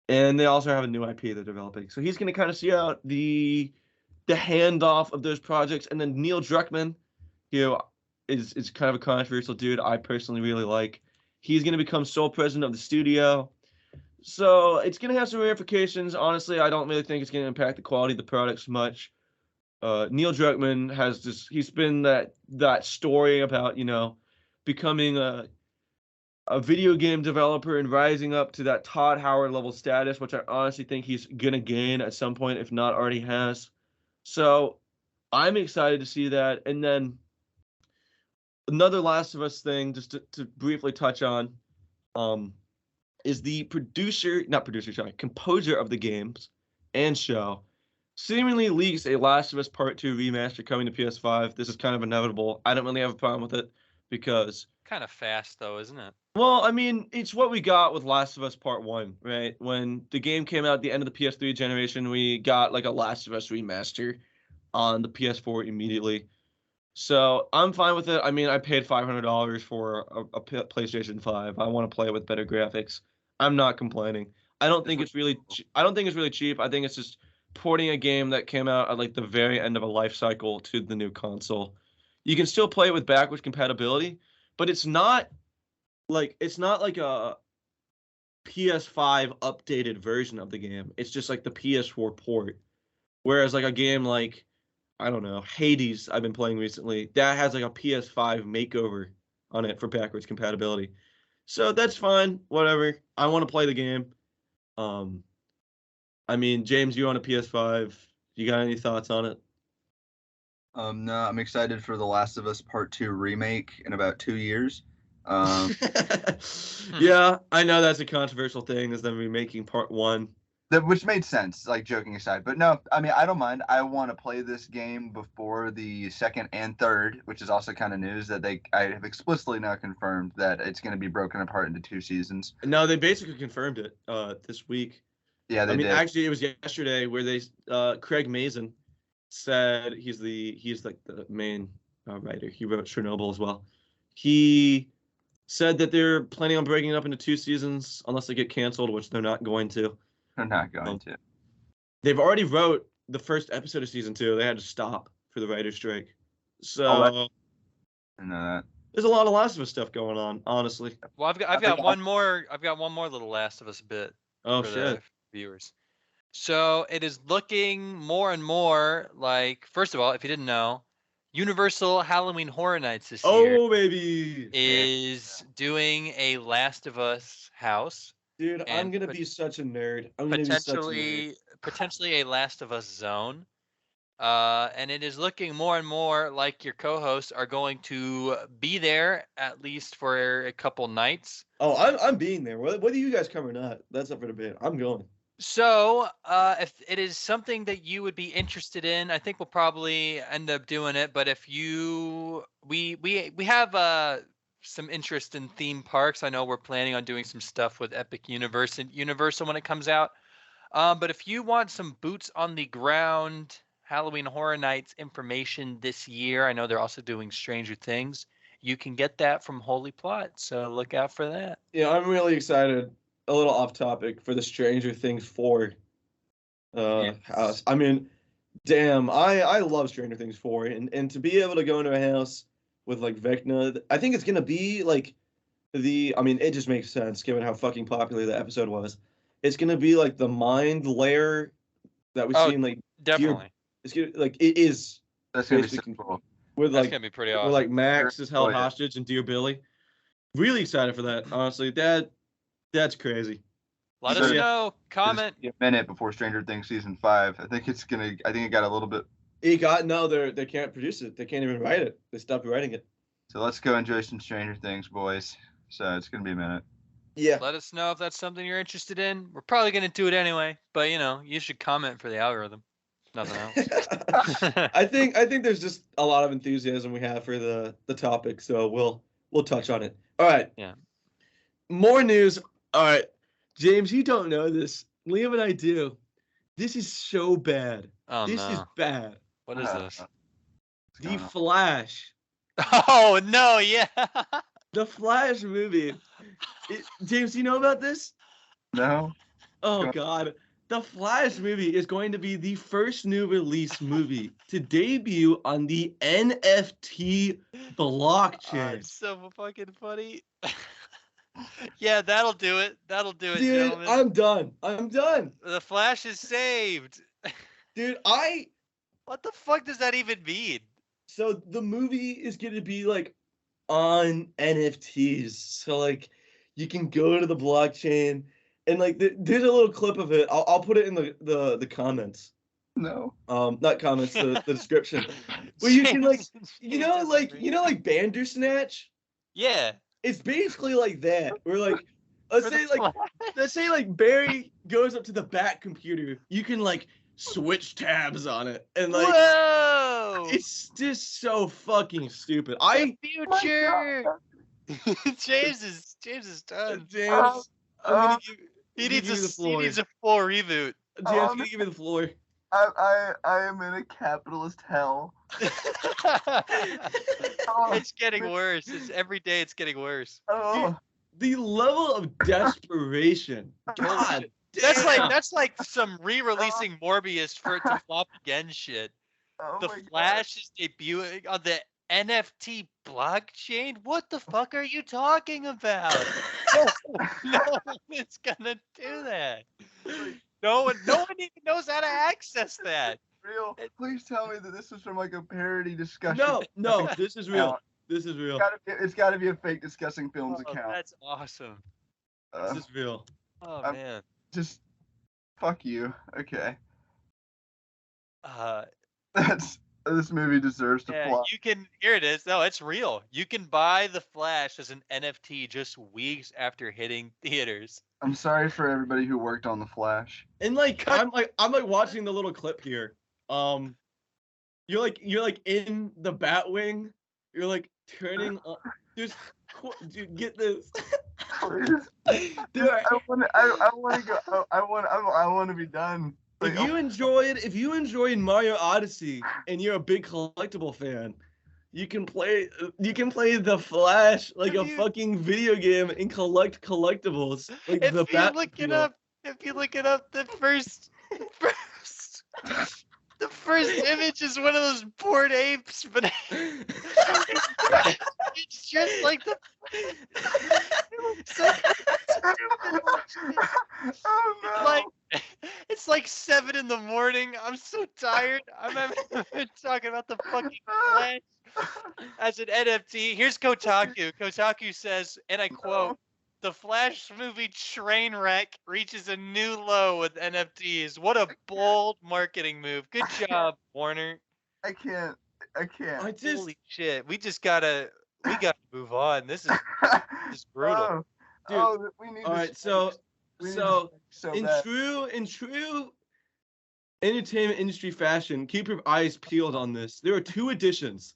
And they also have a new IP they're developing. So he's going to kind of see out the handoff of those projects. And then Neil Druckmann, who is kind of a controversial dude I personally really like. He's going to become sole president of the studio. So it's going to have some ramifications. Honestly, I don't really think it's going to impact the quality of the products much. Neil Druckmann he's been that story about, becoming a video game developer and rising up to that Todd Howard level status, which I honestly think he's going to gain at some point, if not already has. So I'm excited to see that. And then another Last of Us thing, just to briefly touch on, is the composer of the games and show seemingly leaks a Last of Us Part 2 remaster coming to PS5. This is kind of inevitable. I don't really have a problem with it because... Kind of fast, though, isn't it? Well, I mean, it's what we got with Last of Us Part 1, right? When the game came out at the end of the PS3 generation, we got like a Last of Us remaster on the PS4 immediately. So I'm fine with it. I mean, I paid $500 for a PlayStation 5. I want to play it with better graphics. I'm not complaining. I don't think it's really cheap. I think it's just porting a game that came out at like the very end of a life cycle to the new console. You can still play it with backwards compatibility, but it's not like a PS5 updated version of the game. It's just like the PS4 port. Whereas like a game like, I don't know, Hades I've been playing recently, that has like a PS5 makeover on it for backwards compatibility. So that's fine, whatever. I want to play the game. I mean, James, you own a PS5. You got any thoughts on it? No, I'm excited for The Last of Us Part 2 remake in about 2 years. Yeah, I know that's a controversial thing, is them remaking Part 1. Which made sense, like joking aside. But no, I mean, I don't mind. I want to play this game before the second and third, which is also kind of news that I have explicitly now confirmed that it's going to be broken apart into 2 seasons. No, they basically confirmed it this week. Yeah, they did. Actually, it was yesterday where they Craig Mazin said he's like the main writer. He wrote Chernobyl as well. He said that they're planning on breaking it up into 2 seasons unless they get canceled, which they're not going to. They're not going to. They've already wrote the first episode of season 2. They had to stop for the writer's strike. So I know that. There's a lot of Last of Us stuff going on, honestly. Well, I've got one more little Last of Us bit. Oh for shit. The viewers. So it is looking more and more like, first of all, if you didn't know, Universal Halloween Horror Nights this year baby is doing a Last of Us house. Dude, and I'm gonna be such a nerd. Potentially a Last of Us zone. And it is looking more and more like your co-hosts are going to be there at least for a couple nights. Oh, I'm being there. Whether you guys come or not, that's up for debate. I'm going. So, if it is something that you would be interested in, I think we'll probably end up doing it. But if we have some interest in theme parks. I know we're planning on doing some stuff with Epic Universal when it comes out. But if you want some boots on the ground Halloween Horror Nights information this year, I know they're also doing Stranger Things. You can get that from Holy Plot, so look out for that. Yeah, I'm really excited. A little off topic for the Stranger Things 4 house. I mean, damn, I love Stranger Things 4, and to be able to go into a house with like Vecna, I think it's gonna be like it just makes sense given how fucking popular the episode was. It's gonna be like the mind layer that we've seen like definitely. It's gonna it is. That's gonna be so cool. That's gonna be pretty awesome. Where like Max is held hostage and Dear Billy. Really excited for that, honestly. That's crazy. Let us know. Comment. A minute before Stranger Things season 5. I think it got a little bit. They can't produce it. They can't even write it. They stopped writing it. So let's go enjoy some Stranger Things, boys. So it's gonna be a minute. Yeah. Let us know if that's something you're interested in. We're probably gonna do it anyway, but you should comment for the algorithm. Nothing else. I think there's just a lot of enthusiasm we have for the topic, so we'll touch on it. All right. Yeah. More news. All right, James, you don't know this. Liam and I do. This is so bad. Oh, this is bad. What is this? The Flash. Oh no! Yeah. The Flash movie. James, do you know about this? No. Oh God. The Flash movie is going to be the first new release movie to debut on the NFT blockchain. It's so fucking funny. Yeah, that'll do it. That'll do it, dude, gentlemen. I'm done. The Flash is saved. Dude, What the fuck does that even mean? So the movie is going to be like on NFTs. So like you can go to the blockchain and like there's a little clip of it. I'll put it in the comments. No. Not comments, the description. Where you can like Bandersnatch? Yeah. It's basically like that. We're like let's say like Barry goes up to the back computer. You can like switch tabs on it. And like whoa! It's just so fucking stupid. Future. James is done. James, he needs a full reboot. James, can you give me the floor? I am in a capitalist hell. It's getting worse. Every day it's getting worse. Oh. Dude, the level of desperation. God. That's like some re-releasing Morbius for it to flop again shit. Oh the Flash is debuting on the NFT blockchain? What the fuck are you talking about? No one's gonna do that. No one even knows how to access that. Real. Please tell me that this is from like a parody discussion. No, this is real. This is real. It's got to be a fake discussing films account. That's awesome. This is real. Oh man. Just fuck you. Okay. That's This movie deserves to Yeah, fly. you can. Here it is. No, it's real. You can buy The Flash as an NFT just weeks after hitting theaters. I'm sorry for everybody who worked on The Flash. And like I'm like watching the little clip here. You're like in the Batwing. You're like turning on. Dude, get this. Please. Dude, I want to go. I want to be done. Like, if you enjoyed Mario Odyssey and you're a big collectible fan, you can play The Flash like a fucking video game and collect collectibles. Like If the you look it up, the first image is one of those bored apes, but it's just like the. Oh no! Like it's like 7 in the morning. I'm so tired. I'm talking about the fucking Flash as an NFT. Here's Kotaku. Kotaku says, and I quote, "The Flash movie train wreck reaches a new low with NFTs. What a bold marketing move. Good job, Warner." I can't. Holy shit. We gotta move on. This is brutal. Dude, we need. All right, so in bad. true entertainment industry fashion, keep your eyes peeled on this. There are 2 editions.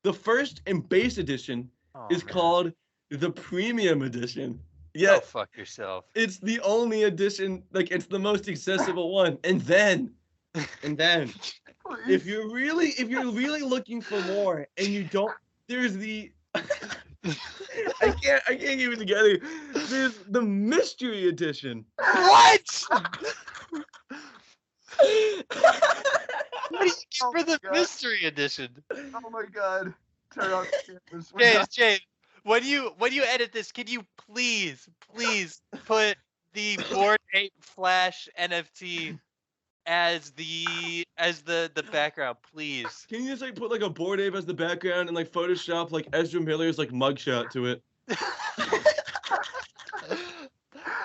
The first and base edition is called the Premium Edition. Yeah, Go fuck yourself. it's the only edition, like it's the most accessible one. And then if you're really looking for more and you don't, there's the I can't keep it together. There's the Mystery Edition. What? What do you get for the God. Mystery Edition? Oh my god! Turn on the cameras. James, when you edit this, can you please put the Bored Ape Flash NFT as the background, please? Can you just like put like a Bored Ape as the background and like Photoshop like Ezra Miller's like mugshot to it?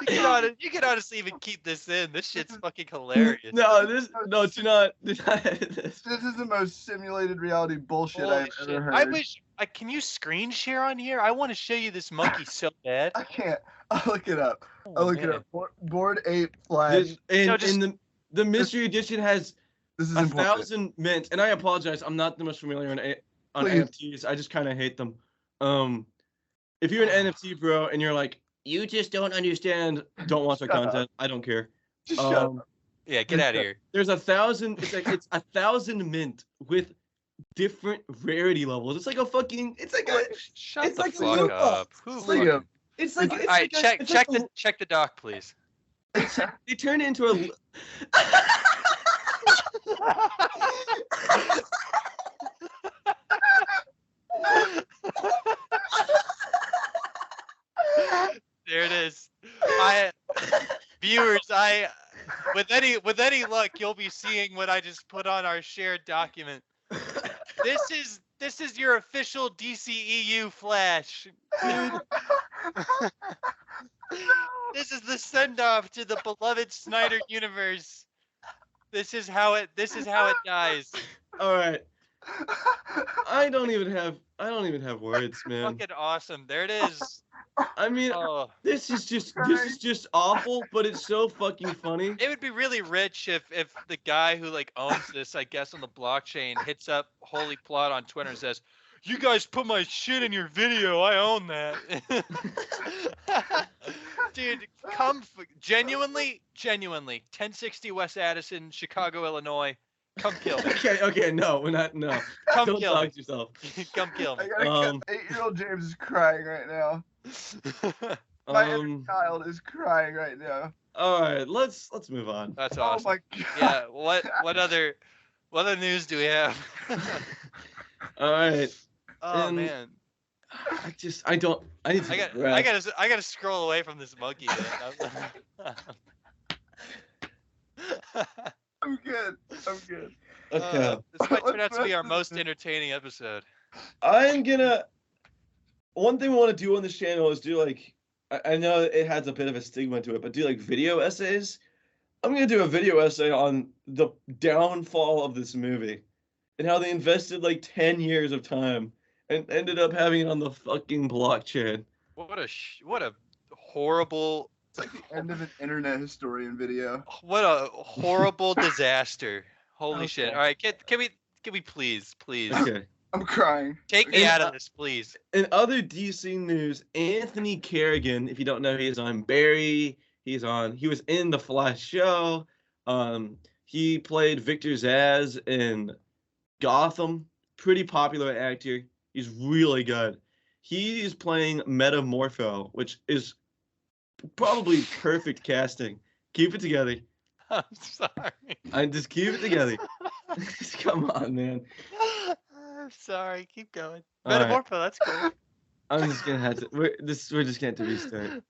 You can honestly even keep this in. This shit's fucking hilarious. No, do not edit this. This is the most simulated reality bullshit Holy I've shit. ever heard. I wish. Can you screen share on here? I want to show you this monkey so bad. I can't. I'll look it up. Man. Bored Ape Flash. The Mystery Edition has This is 1,000 mints, and I apologize. I'm not the most familiar on Please. NFTs. I just kind of hate them. If you're an NFT bro and you're like, you just don't understand, don't watch our Shut content. I don't care. Just shut up. Yeah, get out of here. There's 1,000. It's 1,000 mint with different rarity levels. It's like a fucking. It's like a. Shut it's the like fuck Liam. up. Who Liam. fucking- It's like. All right, check the doc, please. They turn it into a. There it is. Viewers, with any luck, you'll be seeing what I just put on our shared document. This is your official DCEU Flash. This is the send off to the beloved Snyder universe. This is how it dies. All right. I don't even have words, man. Fucking awesome. There it is. I mean, Oh. this is just awful, but it's so fucking funny. It would be really rich if the guy who like owns this, I guess, on the blockchain hits up Holy Plot on Twitter and says, "You guys put my shit in your video. I own that." Dude, genuinely, 1060 West Addison, Chicago, Illinois. Come kill me. Okay, no, we're not. No, Come don't kill talk me. to yourself. Come kill me. I gotta 8-year-old James is crying right now. My inner child is crying right now. All right, let's move on. That's Oh awesome. my god. Yeah. What other news do we have? All right. Oh And- man. I need to. I gotta scroll away from this monkey. Man. I'm good. Okay. This might turn out to be our most entertaining episode. I'm gonna. One thing we want to do on this channel is do like. I know it has a bit of a stigma to it, but do like video essays. I'm gonna do a video essay on the downfall of this movie. and how they invested like 10 years of time and ended up having it on the fucking blockchain. What a horrible, It's like the end of an internet historian video. what a horrible disaster. Holy shit. Okay. All right, can we please Okay. I'm crying. take me And, out of this, please. In other DC news, Anthony Kerrigan, if you don't know, he's on Barry. He was in the Flash show. He played Victor Zsasz in Gotham. Pretty popular actor. He's really good. He's playing Metamorpho, which is probably perfect casting. Keep it together. I'm sorry. I just keep it together. Come on, man. I'm sorry. Keep going. All right. Metamorpho, that's cool. I'm just gonna have to. We're just gonna have to restart.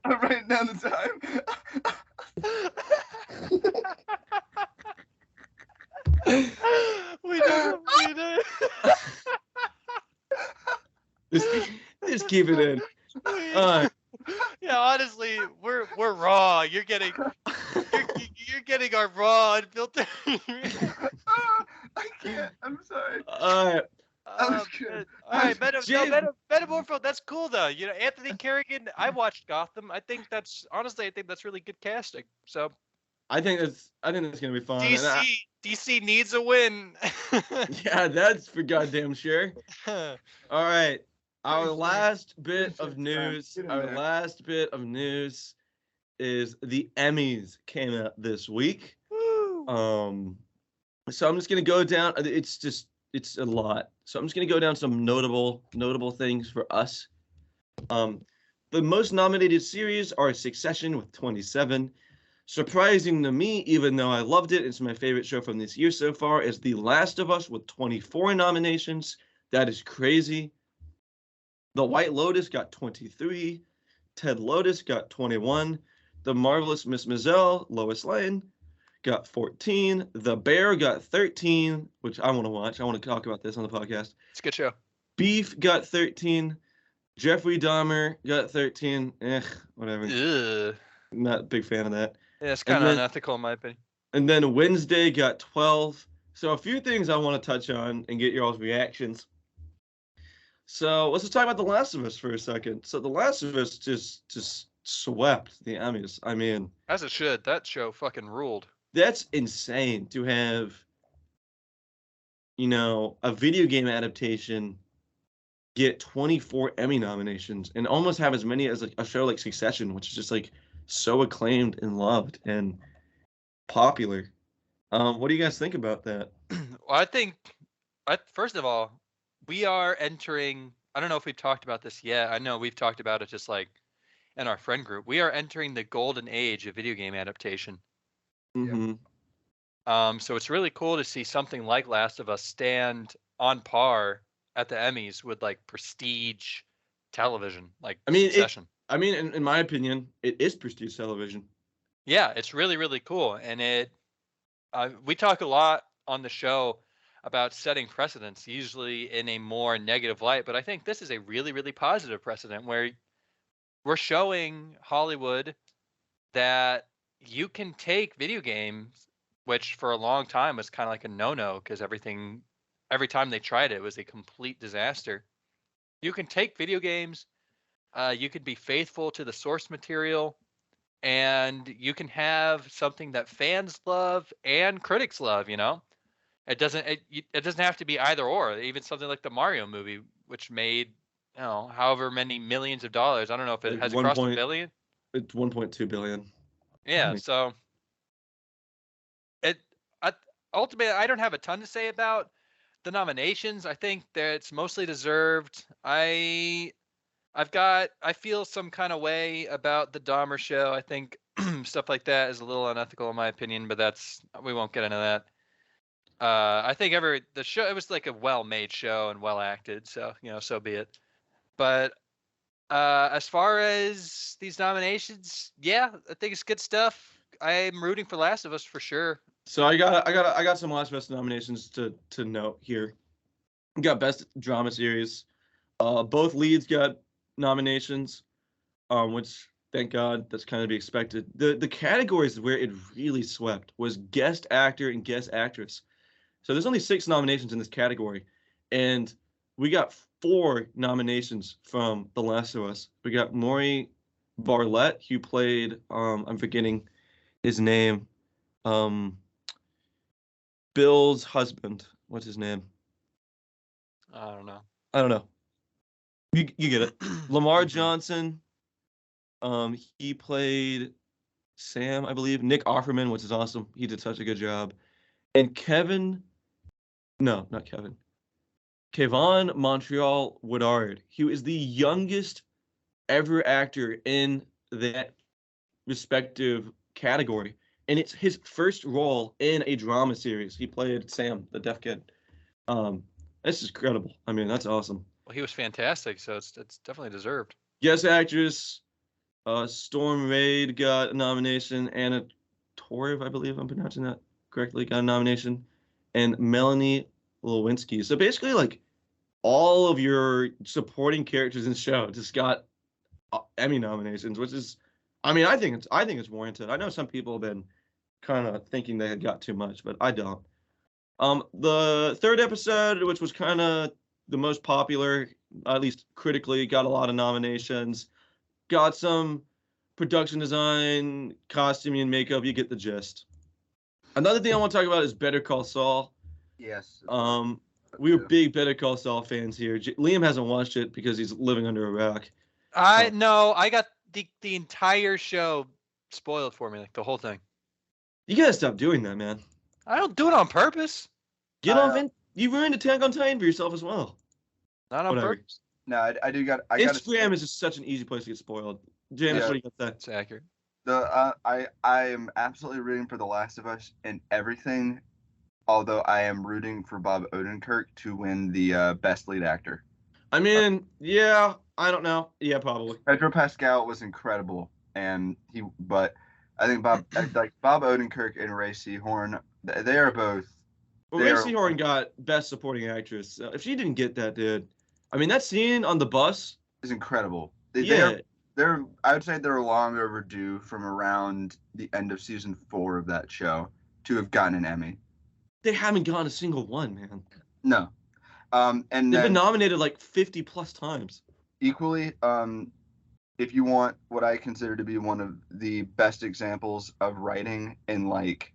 I'm writing down the time. We did it. Just keep it in. Yeah, honestly, we're raw. You're getting our raw unfiltered. I can't. I'm sorry. All right. was good. All right, Metamorpho, that's cool though. You know, Anthony Kerrigan. I watched Gotham. I think that's really good casting. So I think that's gonna be fun. DC needs a win. Yeah, that's for goddamn sure. All right. Our last bit of news. Is the Emmys came out this week. Woo. So I'm just gonna go down. It's a lot. So I'm just gonna go down some notable things for us. The most nominated series are Succession with 27. Surprising to me, even though I loved it, it's my favorite show from this year so far, is The Last of Us with 24 nominations. That is crazy. The White Lotus got 23. Ted Lotus got 21. The Marvelous Miss Maisel, Lois Lane, got 14. The Bear got 13, which I want to watch. I want to talk about this on the podcast. It's a good show. Beef got 13. Jeffrey Dahmer got 13. Whatever. Ugh. Not a big fan of that. Yeah, it's kind of unethical in my opinion. And then Wednesday got 12. So a few things I want to touch on and get your all's reactions. So let's just talk about The Last of Us for a second. So The Last of Us just swept the Emmys. I mean, as it should. That show fucking ruled. That's insane to have, a video game adaptation get 24 Emmy nominations and almost have as many as like a show like Succession, which is just like so acclaimed and loved and popular. What do you guys think about that? Well, I think, first of all, we are entering, I don't know if we've talked about this yet. I know we've talked about it just like in our friend group. We are entering the golden age of video game adaptation. Mm-hmm. So it's really cool to see something like Last of Us stand on par at the Emmys with like prestige television, like Succession. In my opinion, it is prestige television. Yeah, it's really, really cool. And we talk a lot on the show about setting precedents, usually in a more negative light. But I think this is a really, really positive precedent where we're showing Hollywood that you can take video games, which for a long time was kind of like a no-no because every time they tried it was a complete disaster. You can take video games, you can be faithful to the source material, and you can have something that fans love and critics love, It doesn't have to be either or. Even something like the Mario movie, which made, however many millions of dollars. I don't know if it has crossed $1 billion. It's 1.2 billion. Yeah, so ultimately, I don't have a ton to say about the nominations. I think that it's mostly deserved. I feel some kind of way about the Dahmer show. I think stuff like that is a little unethical in my opinion, but we won't get into that. I think the show, it was like a well-made show and well acted, so so be it. But as far as these nominations, yeah, I think it's good stuff. I'm rooting for Last of Us for sure. So I got some Last of Us nominations to note here. We got Best Drama Series. Both leads got nominations, which Thank God. That's kind of to be expected. The categories where it really swept was guest actor and guest actress. So there's only 6 nominations in this category, and we got 4 nominations from The Last of Us. We got Maury Barlett, who played I'm forgetting his name, um, Bill's husband. What's his name? I don't know. I don't know. You get it. Lamar Johnson. He played Sam, I believe. Nick Offerman, which is awesome. He did such a good job. And no, not Kevin. Kevon Montreal Woodard, who is the youngest ever actor in that respective category. And it's his first role in a drama series. He played Sam, the deaf kid. This is incredible. I mean, that's awesome. Well, he was fantastic, so it's definitely deserved. Guest actress, Storm Raid got a nomination. Anna Torv, I believe I'm pronouncing that correctly, got a nomination. And Melanie Lewinsky. So basically, like, all of your supporting characters in the show just got Emmy nominations, which is, I mean, I think it's warranted. I know some people have been kind of thinking they had got too much, but I don't. The third episode, which was kind of the most popular, at least critically, got a lot of nominations. Got some production design, costuming, and makeup. You get the gist. Another thing I want to talk about is Better Call Saul. Yes. We were big Better Call Saul fans here. Liam hasn't watched it because he's living under a rock. I got the entire show spoiled for me, like the whole thing. You gotta stop doing that, man. I don't do it on purpose. Get off in. You ruined Attack on Titan for yourself as well. Not on Whatever. purpose. No, I do got. Instagram is just such an easy place to get spoiled. James, what do you got to say? It's accurate. I am absolutely rooting for The Last of Us in everything, although I am rooting for Bob Odenkirk to win the Best Lead Actor. I mean, yeah, I don't know. Yeah, probably. Pedro Pascal was incredible, but I think Bob Odenkirk and Ray Seahorn, they are both. Well, Ray Seahorn got Best Supporting Actress. If she didn't get that, dude, I mean, that scene on the bus is incredible. I would say they're long overdue from around the end of season 4 of that show to have gotten an Emmy. They haven't gotten a single one, man. No. And they've been nominated like 50 plus times. Equally, if you want what I consider to be one of the best examples of writing in like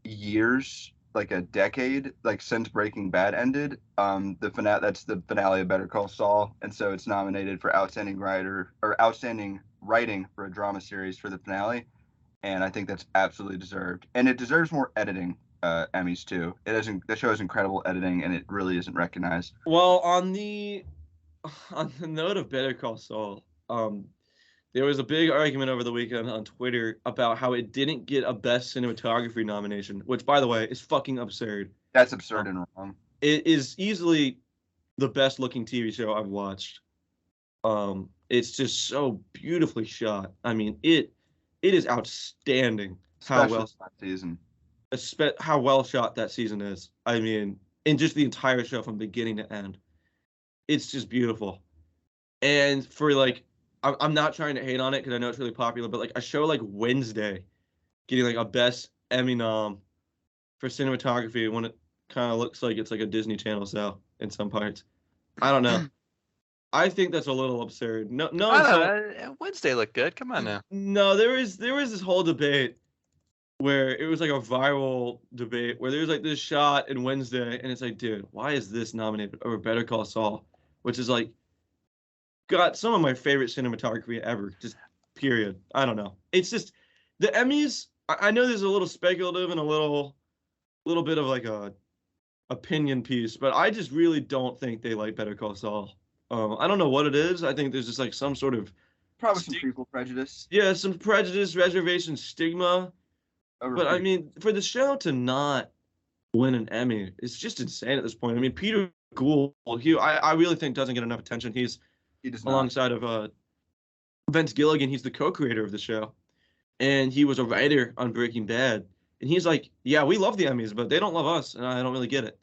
years, like a decade, like since Breaking Bad ended, that's the finale of Better Call Saul, and so it's nominated for outstanding writer or outstanding writing for a drama series for the finale, and I think that's absolutely deserved, and it deserves more editing Emmys too. The show has incredible editing, and it really isn't recognized. Well, on the note of Better Call Saul, there was a big argument over the weekend on Twitter about how it didn't get a Best Cinematography nomination, which, by the way, is fucking absurd. That's absurd and wrong. It is easily the best looking TV show I've watched. It's just so beautifully shot. I mean, it is outstanding how well shot that season is. I mean, in just the entire show from beginning to end. It's just beautiful. And for like, I'm not trying to hate on it because I know it's really popular, but like a show like Wednesday getting like a Best Emmy nom for cinematography when it kind of looks like it's like a Disney Channel show in some parts. I don't know. I think that's a little absurd. No. Wednesday looked good. Come on now. No, there was this whole debate where it was like a viral debate where there was like this shot in Wednesday, and it's like, dude, why is this nominated over Better Call Saul, which is like got some of my favorite cinematography ever. Just period. I don't know. It's just the Emmys. I know there's a little speculative and a little bit of like a opinion piece, but I just really don't think they like Better Call Saul. I don't know what it is. I think there's just like some sort of probably some people prejudice. Yeah, some prejudice, reservation, stigma. But I mean, for the show to not win an Emmy, it's just insane at this point. I mean, Peter Gould, I really think doesn't get enough attention. He does alongside of Vince Gilligan. He's the co-creator of the show, and he was a writer on Breaking Bad. And he's like, yeah, we love the Emmys, but they don't love us, and I don't really get it.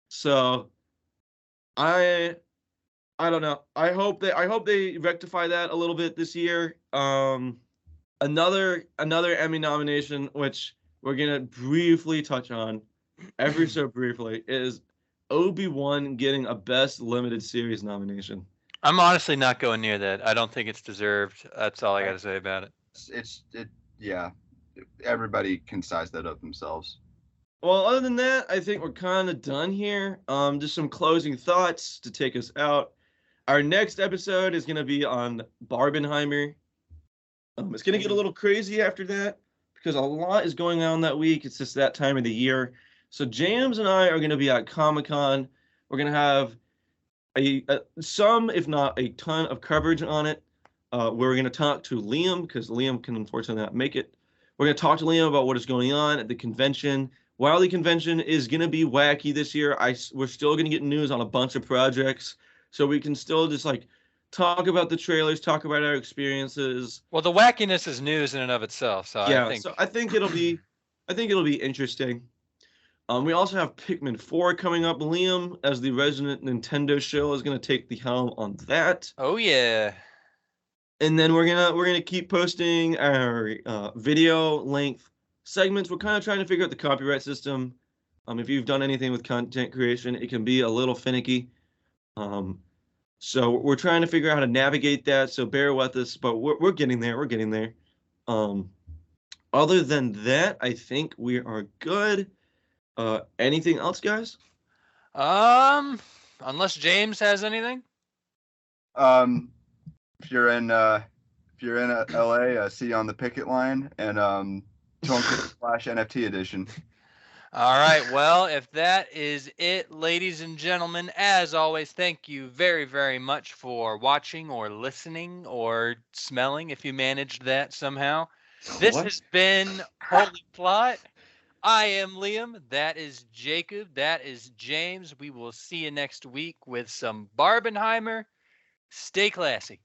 So I I don't know. I hope they rectify that a little bit this year. Another Emmy nomination, which we're gonna briefly touch on, ever so briefly, is Obi-Wan getting a Best Limited Series nomination. I'm honestly not going near that. I don't think it's deserved. That's all I got I- to say about it. Yeah. Everybody can size that up themselves. Well, other than that, I think we're kind of done here. Just some closing thoughts to take us out. Our next episode is gonna be on Barbenheimer. It's gonna get a little crazy after that because a lot is going on that week. It's just that time of the year. So James and I are gonna be at Comic-Con. We're gonna have some, if not a ton, of coverage on it. We're going to talk to Liam because Liam can unfortunately not make it. We're going to talk to Liam about what is going on at the convention. While the convention is going to be wacky this year, we're still going to get news on a bunch of projects, so we can still just like talk about the trailers, talk about our experiences. Well, the wackiness is news in and of itself, so Yeah, I think. so I think it'll be interesting. We also have Pikmin 4 coming up. Liam, as the resident Nintendo show, is going to take the helm on that. Oh yeah. And then we're gonna keep posting our video length segments. We're kind of trying to figure out the copyright system. If you've done anything with content creation, it can be a little finicky. So we're trying to figure out how to navigate that. So bear with us, but we're getting there. We're getting there. Other than that, I think we are good. Anything else, guys? Unless James has anything. If you're in LA, see you on the picket line and Flash NFT edition. All right. Well, if that is it, ladies and gentlemen, as always, thank you very, very much for watching or listening or smelling if you managed that somehow. This has been Holy Plot. I am Liam. That is Jacob. That is James. We will see you next week with some Barbenheimer. Stay classy.